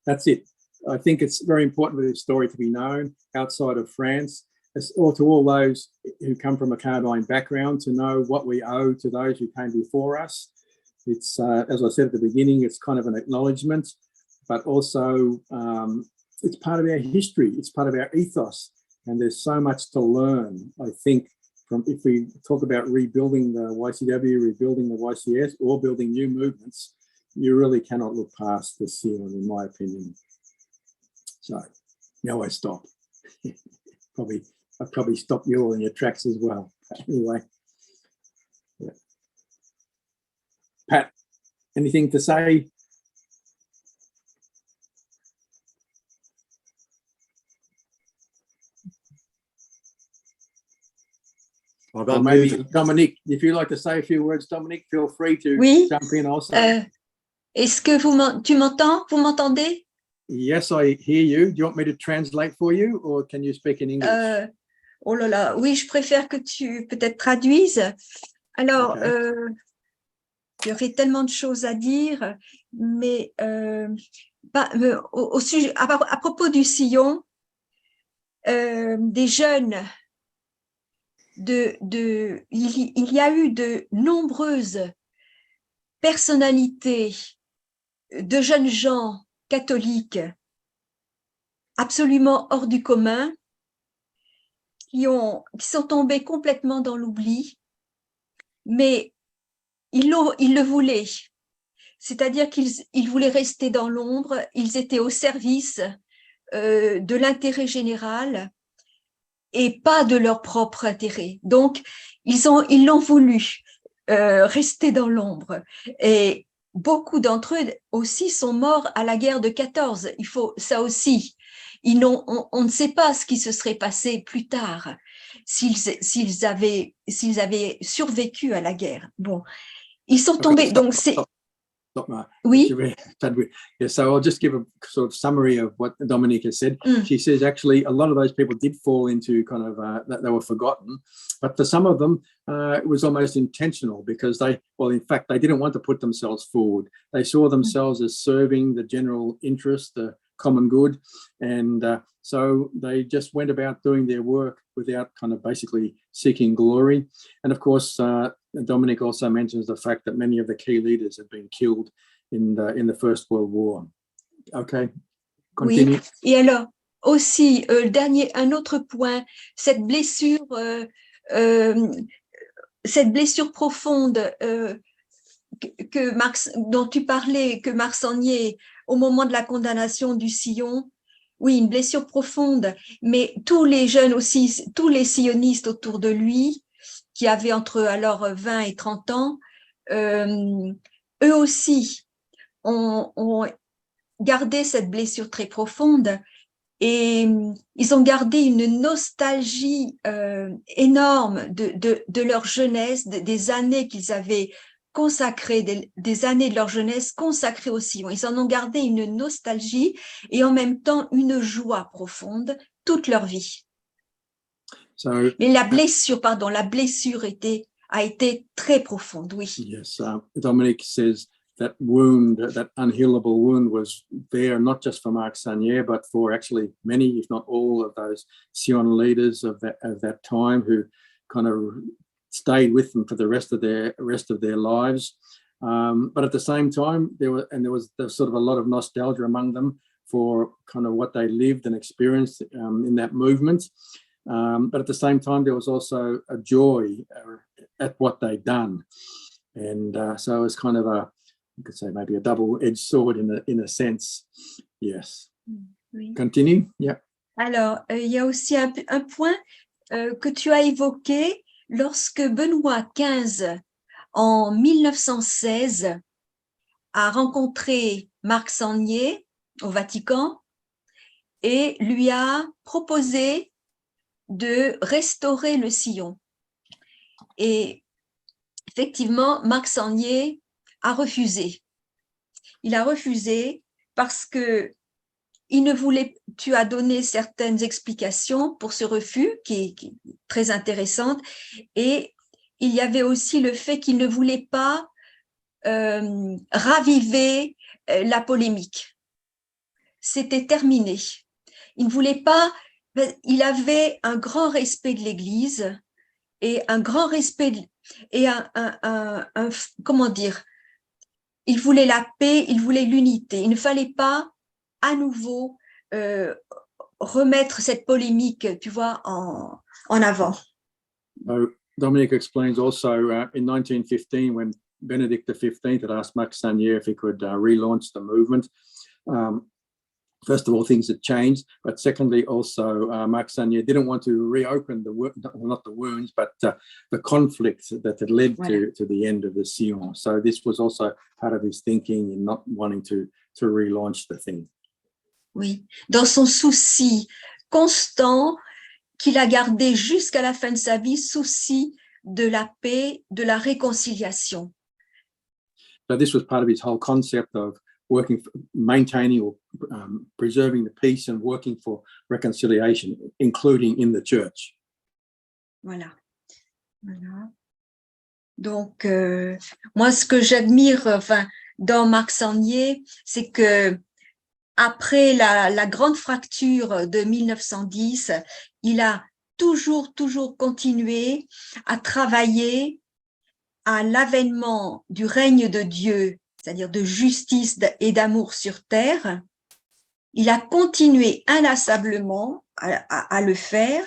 that's it. I think it's very important for this story to be known outside of France, or to all those who come from a Cardijn background, to know what we owe to those who came before us. It's, as I said at the beginning, it's kind of an acknowledgement, but also it's part of our history, it's part of our ethos, and there's so much to learn, I think, from if we talk about rebuilding the YCW, rebuilding the YCS, or building new movements, you really cannot look past the Sillon, in my opinion. So now I stop. I've probably stopped you all in your tracks as well. Anyway, yeah. Pat, anything to say? Or maybe Dominique, if you'd like to say a few words, Dominique, feel free to jump in also. Est-ce que tu m'entends? Vous m'entendez? Yes, I hear you. Do you want me to translate for you, or can you speak in English? Oh là là, oui, je préfère que tu peut-être traduises. Alors, Okay. il y aurait tellement de choses à dire, mais au sujet, à propos du Sillon, des jeunes, il y a eu de nombreuses personnalités de jeunes gens catholiques absolument hors du commun qui sont tombés complètement dans l'oubli, mais ils le voulaient. C'est-à-dire qu'ils voulaient rester dans l'ombre, ils étaient au service de l'intérêt général et pas de leur propre intérêt. Donc, ils l'ont voulu rester dans l'ombre. Et beaucoup d'entre eux aussi sont morts à la guerre de 14. Il faut ça aussi. On ne sait pas ce qui se serait passé plus tard s'ils avaient survécu à la guerre. Bon, ils sont tombés. Donc c'est Stop, Mark. oui. Yeah, so I'll just give a sort of summary of what Dominique has said. Mm. She says actually a lot of those people did fall into kind of that they were forgotten, but for some of them it was almost intentional because in fact, they didn't want to put themselves forward. They saw themselves as serving the general interest, the common good, and so they just went about doing their work without kind of basically seeking glory. And of course, Dominique also mentions the fact that many of the key leaders have been killed in the First World War. Okay, continue. Oui. Et alors aussi un autre point, cette blessure profonde dont tu parlais, que Marc Sangnier, au moment de la condamnation du Sillon, oui, une blessure profonde, mais tous les jeunes aussi, tous les sionistes autour de lui, qui avaient entre alors 20 et 30 ans, eux aussi ont gardé cette blessure très profonde et ils ont gardé une nostalgie énorme de leur jeunesse, des années qu'ils avaient consacrées, des années de leur jeunesse consacrées au Sillon. Ils en ont gardé une nostalgie et en même temps une joie profonde toute leur vie. Mais la blessure a été très profonde, oui. Yes, Dominique says that wound, that unhealable wound was there not just for Marc Sangnier, but for actually many, if not all, of those Sillon leaders of that time who kind of stayed with them for the rest of their lives. But at the same time, there was sort of a lot of nostalgia among them for kind of what they lived and experienced in that movement. But at the same time, there was also a joy at what they'd done. And so it's kind of you could say maybe a double-edged sword in a sense. Yes. Oui. Continue. Yeah. Alors, il y a aussi un point que tu as évoqué lorsque Benoît XV, en 1916, a rencontré Marc Sangnier au Vatican et lui a proposé de restaurer le Sillon. Et effectivement, Marc Sangnier a refusé. Il a refusé parce que tu as donné certaines explications pour ce refus qui est très intéressante, et il y avait aussi le fait qu'il ne voulait pas raviver la polémique. C'était terminé. Il ne voulait pas, il avait un grand respect de l'Église et un grand respect et comment dire, il voulait la paix, il voulait l'unité. Il ne fallait pas à nouveau remettre cette polémique, tu vois, en avant. Dominique explains also in 1915 when Benedict XV had asked Marc Sangnier if he could relaunch the movement. First of all, things had changed, but secondly, also Marc Sangnier didn't want to reopen not the wounds, but the conflict that had led to the end of the Sillon. So this was also part of his thinking in not wanting to relaunch the thing. Oui, dans son souci constant qu'il a gardé jusqu'à la fin de sa vie, souci de la paix, de la réconciliation. So this was part of his whole concept of maintaining or preserving the peace and working for reconciliation, including in the church. Voilà. Voilà. Donc, moi, ce que j'admire dans Marc Sangnier, c'est que après la grande fracture de 1910, il a toujours continué à travailler à l'avènement du règne de Dieu, c'est-à-dire de justice et d'amour sur terre. Il a continué inlassablement à le faire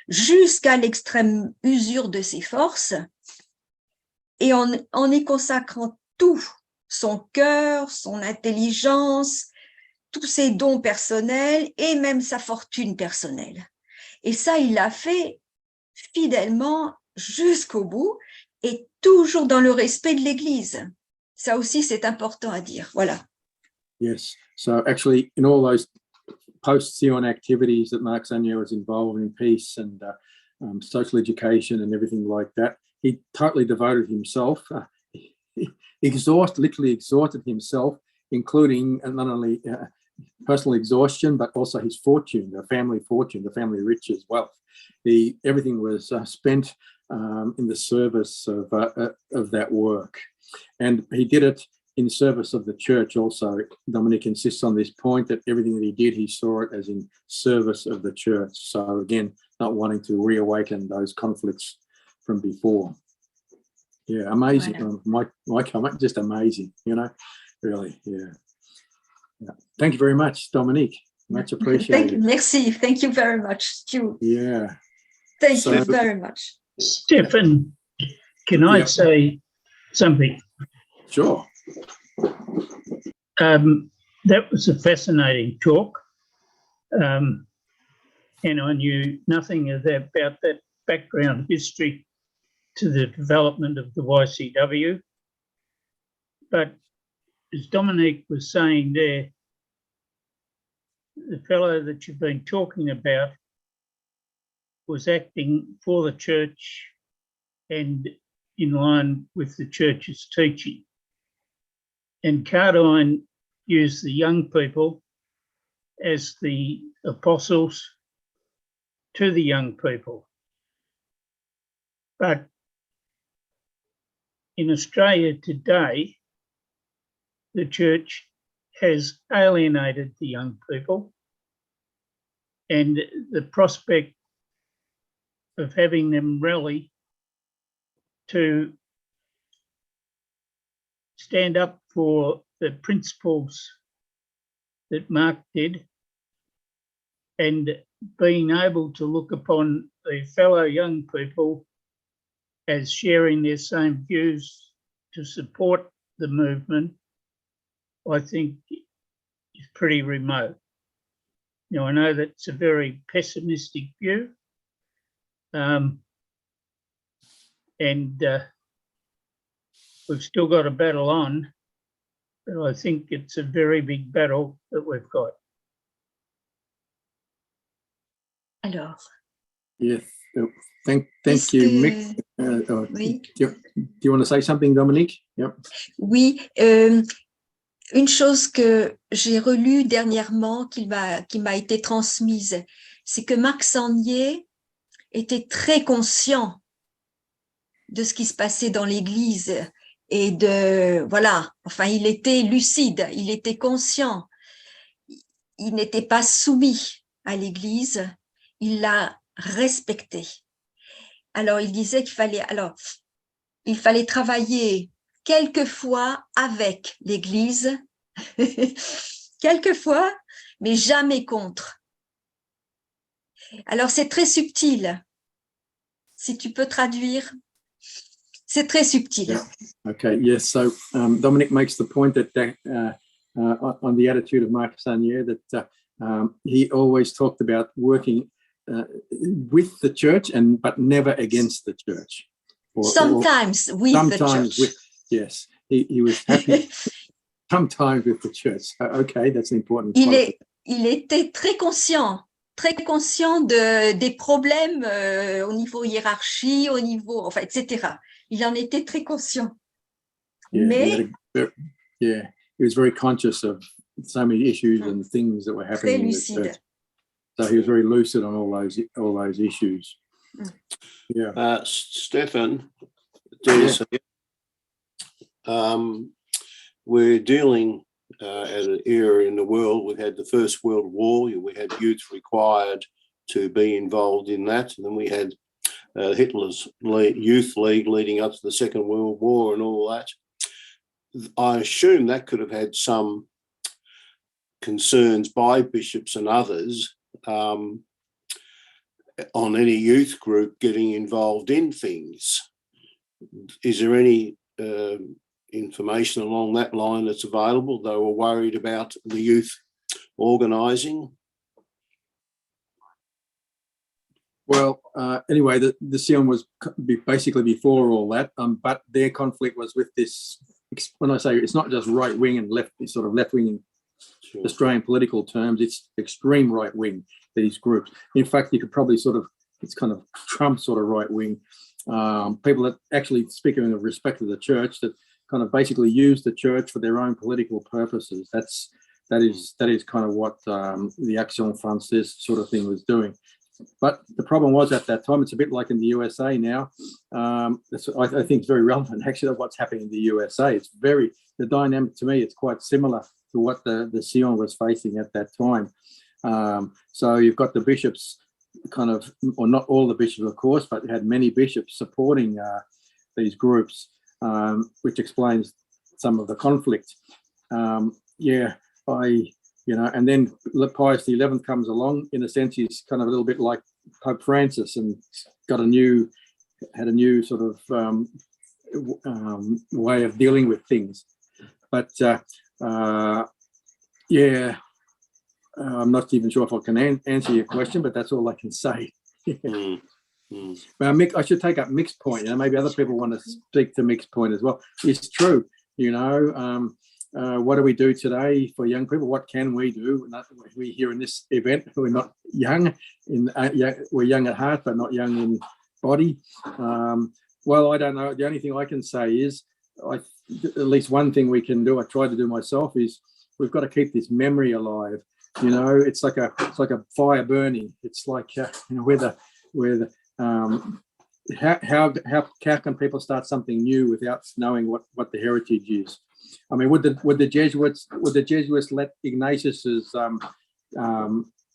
jusqu'à l'extrême usure de ses forces et en y consacrant tout, son cœur, son intelligence, tous ses dons personnels et même sa fortune personnelle. Et ça, il l'a fait fidèlement jusqu'au bout et toujours dans le respect de l'Église. Ça aussi, c'est important à dire. Voilà. Yes. So actually, in all those post-Sillon activities that Marc Sangnier was involved in, peace and social education and everything like that, he totally devoted himself. Literally exhausted himself, including not only personal exhaustion, but also his fortune, the family riches, wealth. Everything was spent in the service of that work. And he did it in service of the church also. Dominique insists on this point that everything that he did, he saw it as in service of the church. So again, not wanting to reawaken those conflicts from before. Yeah, amazing. Voilà. My comment, just amazing, really, yeah. Thank you very much, Dominique. Much appreciated. Merci. Thank you very much, Stu. Yeah. Thank you very much. Stefan, can I say something? Sure. That was a fascinating talk. And I knew nothing about that background history to the development of the YCW. But as Dominique was saying there, the fellow that you've been talking about was acting for the church and in line with the church's teaching. And Cardijn used the young people as the apostles to the young people. But in Australia today, the church has alienated the young people, and the prospect of having them rally to stand up for the principles that Marc did and being able to look upon the fellow young people as sharing their same views to support the movement, I think is pretty remote. Now, I know that's a very pessimistic view, and we've still got a battle on, but I think it's a very big battle that we've got. Alors. Yes. Thank you, Mick. Oui. Do you want to say something, Dominique? Yep. Oui. Une chose que j'ai relue dernièrement, qui m'a été transmise, c'est que Marc Sangnier était très conscient de ce qui se passait dans l'Église et il était lucide, il était conscient. Il n'était pas soumis à l'Église, il l'a respectée. Alors, il disait qu'il fallait travailler quelquefois avec l'Église, quelquefois, mais jamais contre. Alors, c'est très subtil. Si tu peux traduire, c'est très subtil. Yeah. Okay, yes. So Dominique makes the point that on the attitude of Marc Sangnier, that he always talked about working with the church, but never against the church. Sometimes with the church. Yes, he was happy sometimes with the church. Okay, that's an important point. Il était très conscient des problèmes au niveau hiérarchie, au niveau, etc. Il en était très conscient. Yeah, Mais he was very conscious of so many issues and things that were happening in the church. So he was very lucid on all those issues. Yeah. Stefan, DSC, we're dealing at an era in the world. We had the First World War. We had youth required to be involved in that. And then we had Hitler's Youth League leading up to the Second World War and all that. I assume that could have had some concerns by bishops and others on any youth group getting involved in things. Is there any information along that line that's available? They were worried about the youth organising. Well, anyway, the Sillon was basically before all that, but their conflict was with this. When I say it's not just right wing and left, sort of left wing in Australian political terms, it's extreme right wing, these groups. In fact, you could probably it's kind of Trump sort of right wing. People that actually, speaking of respect of the church, that kind of basically use the church for their own political purposes. That is kind of what the Action Front, this sort of thing was doing. But the problem was at that time, it's a bit like in the USA now. I think it's very relevant actually of what's happening in the USA. It's the dynamic to me, it's quite similar to what the Sillon was facing at that time. So you've got the bishops kind of, or not all the bishops, of course, but you had many bishops supporting these groups, which explains some of the conflict. And then Pius XI comes along. In a sense, he's kind of a little bit like Pope Francis, and had a new sort of way of dealing with things. But I'm not even sure if I can answer your question, but that's all I can say. But Mick, I should take up Mick's point. Maybe other people want to speak to Mick's point as well. It's true, what do we do today for young people? What can we do? We here in this event, we're not young. We're young at heart, but not young in body. Well, I don't know. The only thing I can say is, at least one thing we can do, I try to do myself, is we've got to keep this memory alive. It's like a fire burning. It's like how can people start something new without knowing what the heritage is? I mean, would the Jesuits let Ignatius's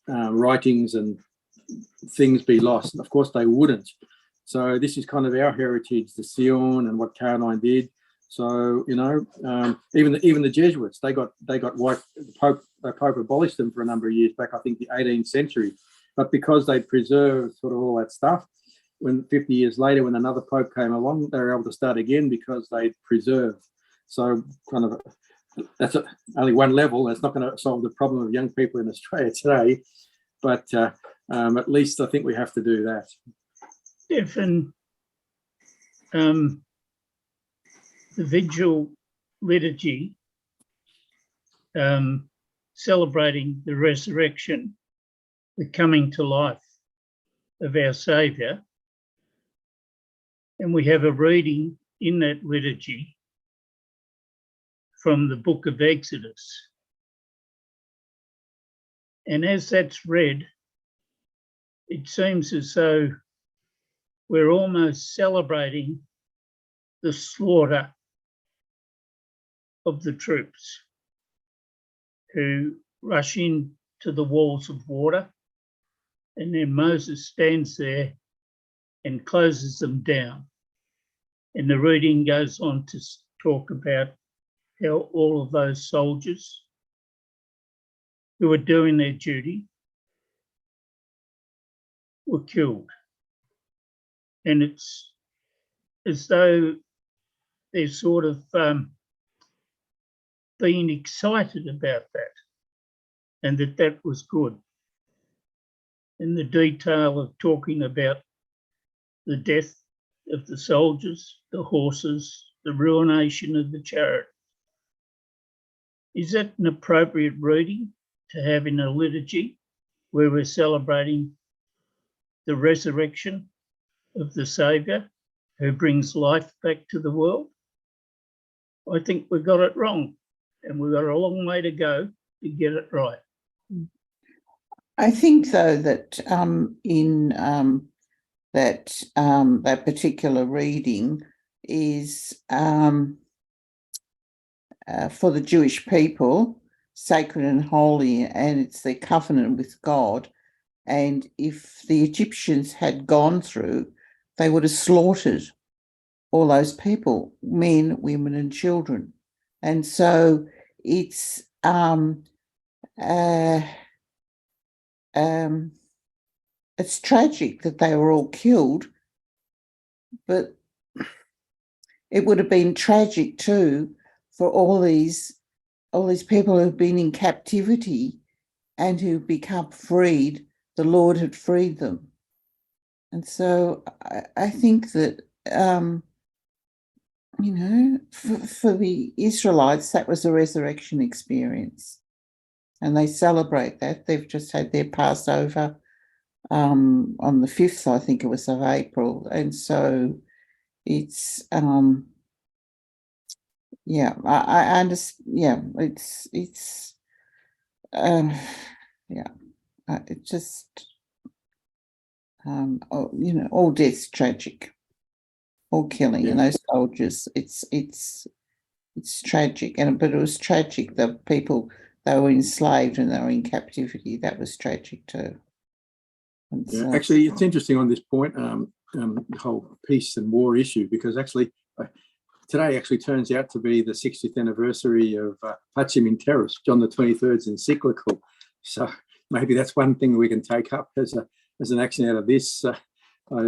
writings and things be lost? Of course they wouldn't. So this is kind of our heritage, the Sillon and what Cardijn did. So even the Jesuits, they got wiped. The Pope abolished them for a number of years back, I think the 18th century. But because they preserved sort of all that stuff, when 50 years later, when another Pope came along, they were able to start again because they preserved. So kind of that's only one level. That's not going to solve the problem of young people in Australia today, but at least I think we have to do that. Stefan, the Vigil liturgy celebrating the resurrection, the coming to life of our Saviour, and we have a reading in that liturgy from the book of Exodus. And as that's read, it seems as though we're almost celebrating the slaughter of the troops who rush into the walls of water, and then Moses stands there and closes them down. And the reading goes on to talk about how all of those soldiers who were doing their duty were killed. And it's as though they're sort of being excited about that, and that was good. And the detail of talking about the death of the soldiers, the horses, the ruination of the chariot. Is that an appropriate reading to have in a liturgy where we're celebrating the resurrection of the Saviour who brings life back to the world? I think we got it wrong, and we've got a long way to go to get it right. I think, though, that in that that particular reading is for the Jewish people, sacred and holy, and it's their covenant with God. And if the Egyptians had gone through, they would have slaughtered all those people, men, women, and children. And so it's tragic that they were all killed, but it would have been tragic too for all these people who've been in captivity and who become freed. The Lord had freed them. And so I think that, for the Israelites, that was a resurrection experience. And they celebrate that. They've just had their Passover on the 5th, I think it was, of April. And so it's, I understand, it's just, all death's tragic, all killing, and those soldiers, it's tragic. But it was tragic, the people, they were enslaved and they were in captivity. That was tragic too. And so, actually, it's interesting on this point, the whole peace and war issue, because actually today actually turns out to be the 60th anniversary of Pacem in Terris, John the 23rd's encyclical. So maybe that's one thing we can take up as an action out of this. What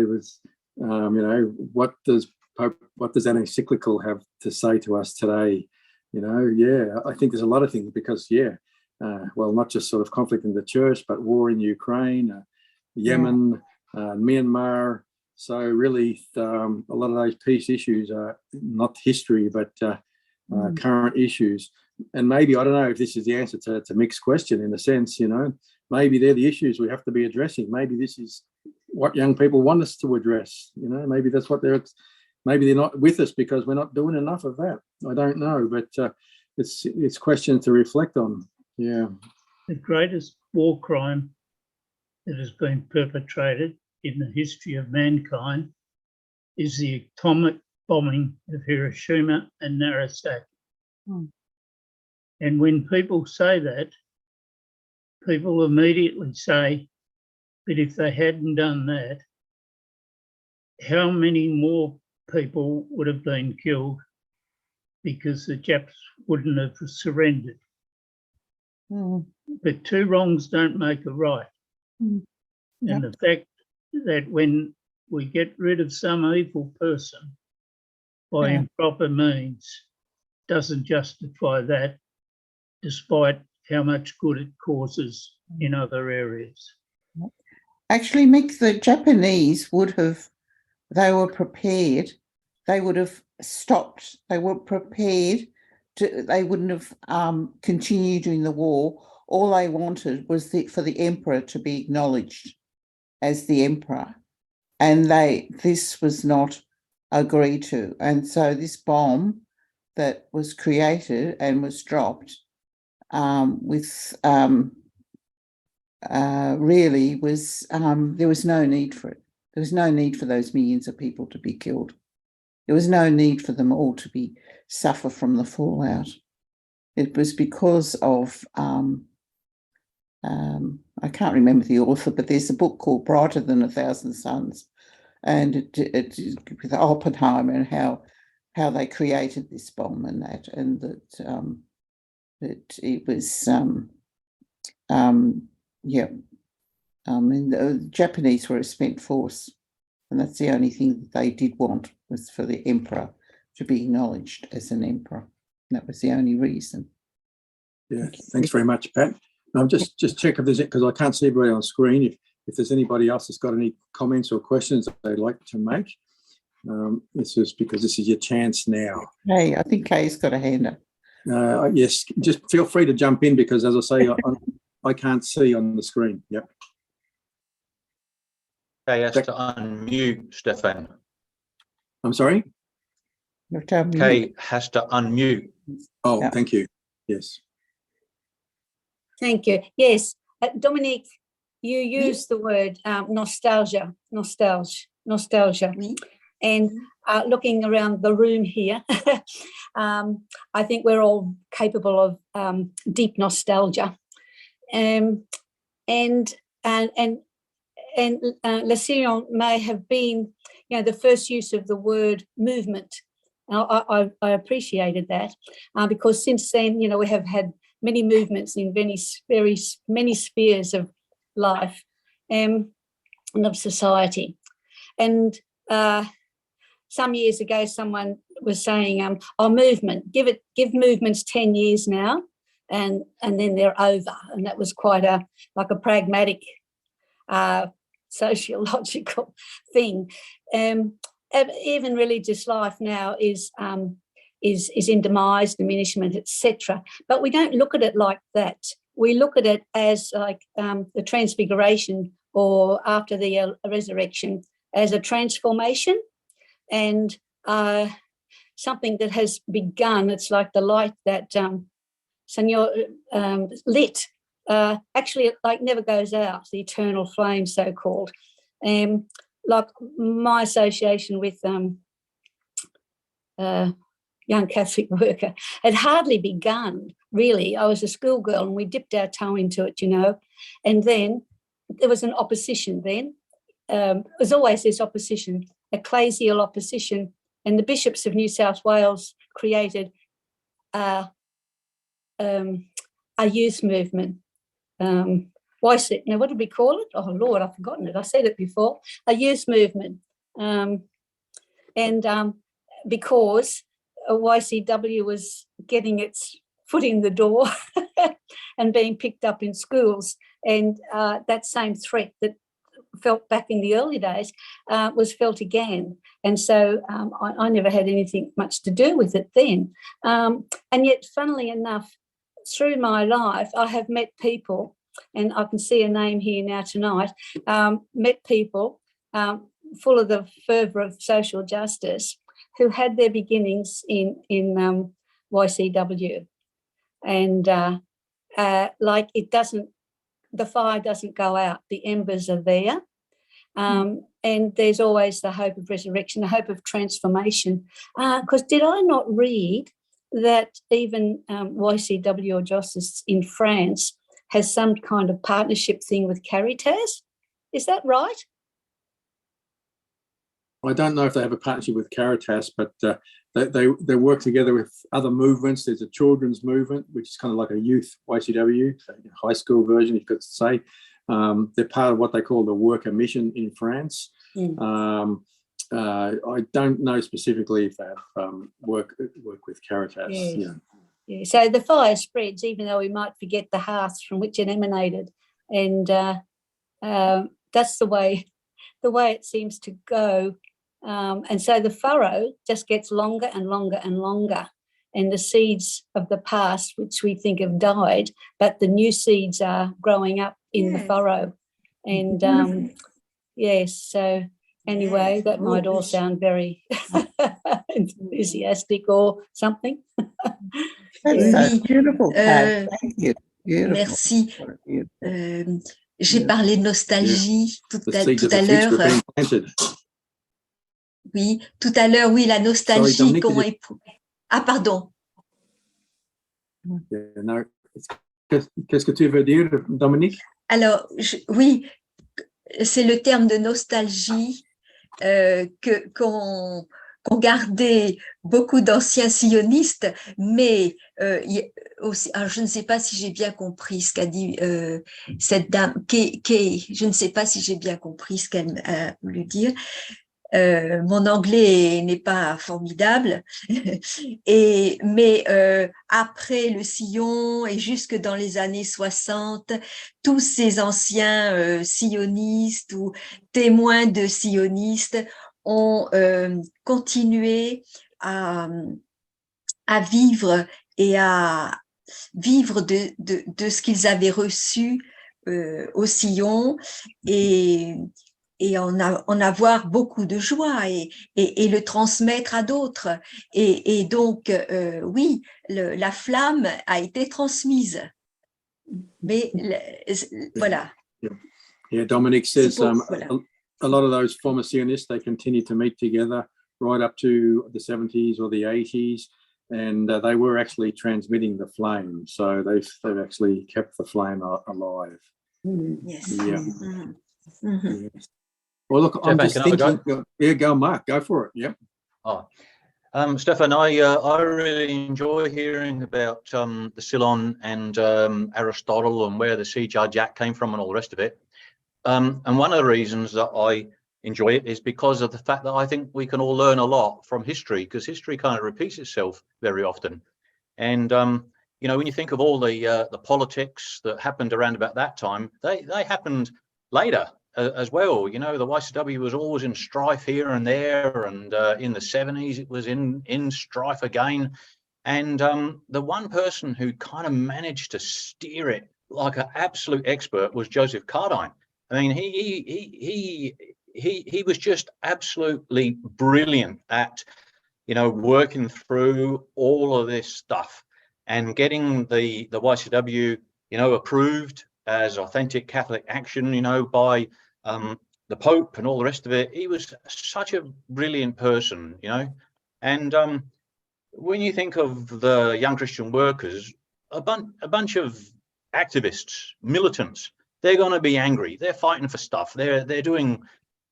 does that encyclical have to say to us today? I think there's a lot of things, because not just sort of conflict in the church, but war in Ukraine, Yemen, Myanmar. So really, a lot of those peace issues are not history, but current issues. And maybe, I don't know if this is the answer to Mick's question, in a sense, maybe they're the issues we have to be addressing. Maybe this is what young people want us to address. Maybe that's what maybe they're not with us because we're not doing enough of that. I don't know, but it's questions to reflect on. Yeah. The greatest war crime that has been perpetrated in the history of mankind is the atomic bombing of Hiroshima and Nagasaki. And when people say that, people immediately say, but if they hadn't done that, how many more people would have been killed because the Japs wouldn't have surrendered? But two wrongs don't make a right. And the fact that when we get rid of some evil person by improper means doesn't justify that, despite how much good it causes in other areas. Actually, Mick, the Japanese they were prepared. They would have stopped. They were prepared they wouldn't have continued during the war. All they wanted was for the emperor to be acknowledged as the emperor. And this was not agreed to. And so this bomb that was created and was dropped really was, there was no need for it. There was no need for those millions of people to be killed. There was no need for them all to suffer from the fallout. It was because of, I can't remember the author, but there's a book called Brighter Than 1,000 Suns, and it with Oppenheimer and how they created this bomb and that it was the Japanese were a spent force, and that's the only thing that they did want, was for the emperor to be acknowledged as an emperor. And that was the only reason. Yeah, thanks very much, Pat. Just check if there's, because I can't see everybody on screen, if there's anybody else that's got any comments or questions that they'd like to make. This is because this is your chance now. Hey, I think Kay's got a hand up. Yes, just feel free to jump in, because as I say, I can't see on the screen. Yep. Kay has to unmute, Stefan. I'm sorry? Kay has to unmute. Oh, Yeah. Thank you. Yes. Thank you. Yes, Dominique, you used the word nostalgia. nostalgia. Oui. And looking around the room here, I think we're all capable of deep nostalgia. And Sillon may have been, the first use of the word movement. I appreciated that because since then, we have had many movements in very many spheres of life and of society. And some years ago, someone was saying, movement, give movements 10 years now, and then they're over. And that was quite a pragmatic sociological thing. Even religious life now is in demise, diminishment, etc. But we don't look at it like that. We look at it as like the transfiguration, or after the resurrection, as a transformation and something that has begun. It's like the light that Sangnier lit. Actually, it never goes out, the eternal flame, so-called. Like my association with young Catholic worker had hardly begun, really. I was a schoolgirl and we dipped our toe into it, and then there was an opposition then. There's always this opposition, ecclesial opposition, and the bishops of New South Wales created a youth movement. What did we call it? Oh, Lord, I've forgotten it. I said it before. A youth movement. Because YCW was getting its foot in the door and being picked up in schools. And that same threat that felt back in the early days was felt again. And so I never had anything much to do with it then. And yet, funnily enough, through my life, I have met people, and I can see a name here now tonight, met people full of the fervour of social justice who had their beginnings in YCW. And the fire doesn't go out, the embers are there. And there's always the hope of resurrection, the hope of transformation. Because did I not read that even YCW or Justice in France has some kind of partnership thing with Caritas? Is that right? I don't know if they have a partnership with Caritas, but they work together with other movements. There's a children's movement, which is kind of like a youth YCW, so a high school version, you could say. They're part of what they call the worker mission in France. I don't know specifically if they have work with Caritas. Yes. Yeah. So the fire spreads, even though we might forget the hearth from which it emanated, and that's the way it seems to go. And so the furrow just gets longer and longer and longer, and the seeds of the past, which we think have died, but the new seeds are growing up in the furrow. And yes, so anyway, that might all sound very enthusiastic or something. That's beautiful. Thank you. Beautiful. Merci. J'ai parlé de nostalgie tout à l'heure. Oui, tout à l'heure, oui, la nostalgie. Sorry, comment Ah, pardon. Qu'est-ce que tu veux dire, Dominique? Alors, oui, c'est le terme de nostalgie qu'ont gardé beaucoup d'anciens sionistes, mais aussi, alors je ne sais pas si j'ai bien compris ce qu'a dit cette dame, je ne sais pas si j'ai bien compris ce qu'elle a voulu dire. Mon anglais n'est pas formidable, mais après le Sillon et jusque dans les années 60, tous ces anciens sionistes ou témoins de sionistes ont continué à vivre et à vivre de ce qu'ils avaient reçu au Sillon et en avoir beaucoup de joie et le transmettre à d'autres. Et donc, oui, la flamme a été transmise. Mais voilà. Yeah, Dominique says a lot of those former Sionists, they continued to meet together right up to the 70s or the 80s, and they were actually transmitting the flame. So they've actually kept the flame alive. Yes. Yeah. Mhm. Yes. Well, look, I'm Stefan, just can I have a thinking. Yeah, go, Mark. Go for it. Yep. Oh, Stefan, I really enjoy hearing about the Sillon and Aristotle and where the Sea Jack came from and all the rest of it. And one of the reasons that I enjoy it is because of the fact that I think we can all learn a lot from history, because history kind of repeats itself very often. And you know, when you think of all the politics that happened around about that time, they happened later as well. You know, the YCW was always in strife here and there, and in the 70s it was in strife again. And the one person who kind of managed to steer it like an absolute expert was Joseph Cardijn. I mean, he was just absolutely brilliant at, you know, working through all of this stuff and getting the YCW, you know, approved as authentic Catholic action, you know, by the Pope and all the rest of it. He was such a brilliant person, you know. And when you think of the Young Christian Workers, a bunch of activists, militants, they're going to be angry. They're fighting for stuff. They're doing,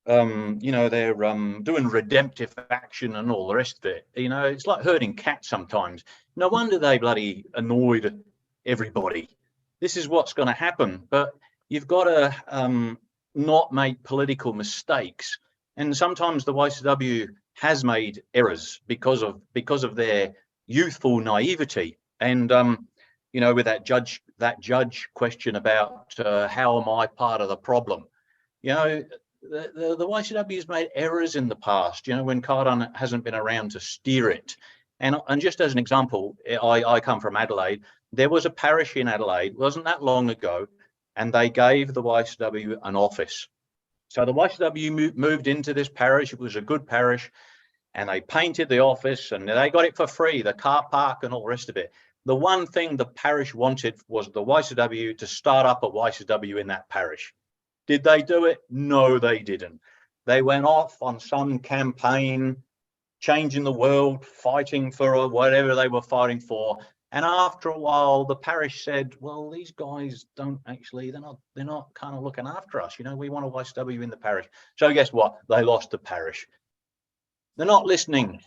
you know, they're doing redemptive action and all the rest of it. You know, it's like herding cats sometimes. No wonder they bloody annoyed everybody. This is what's going to happen. But you've got to not make political mistakes. And sometimes the YCW has made errors because of their youthful naivety. And you know, with that judge question about how am I part of the problem? You know, the YCW has made errors in the past, you know, when Cardijn hasn't been around to steer it. And just as an example, I come from Adelaide. There was a parish in Adelaide, wasn't that long ago, and they gave the YCW an office. So the YCW moved into this parish. It was a good parish, and they painted the office, and they got it for free, the car park and all the rest of it. The one thing the parish wanted was the YCW to start up a YCW in that parish. Did they do it? No, they didn't. They went off on some campaign, changing the world, fighting for whatever they were fighting for. And after a while, the parish said, well, these guys don't actually, they're not kind of looking after us. You know, we want a YCW in the parish. So guess what? They lost the parish. They're not listening,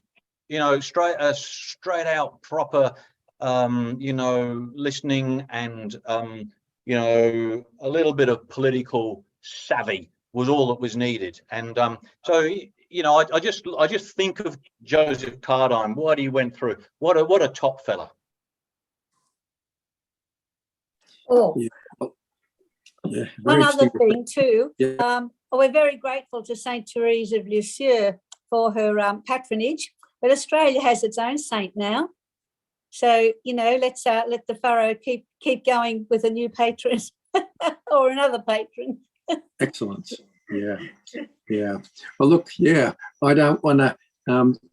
you know, straight out proper, you know, listening and, you know, a little bit of political savvy was all that was needed. And so, you know, I just think of Joseph Cardijn, what he went through. What a top fella. Oh, Yeah. one other thing too. Yeah. We're very grateful to Saint Therese of Lisieux for her patronage, but Australia has its own saint now. So, you know, let's let the Furrow keep going with a new patron or another patron. Excellent. Yeah. Yeah. Well, look, yeah, I don't want to,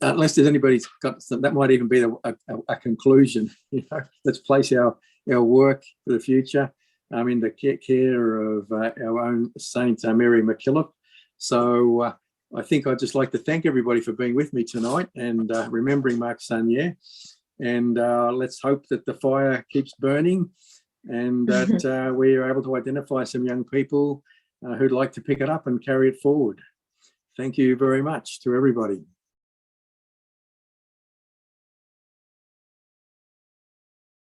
unless there's anybody's got some, that might even be a conclusion. You know, let's place our work for the future in the care of our own Saint Mary MacKillop. So I think I'd just like to thank everybody for being with me tonight and remembering Marc Sangnier. And let's hope that the fire keeps burning and that we are able to identify some young people who'd like to pick it up and carry it forward. Thank you very much to everybody.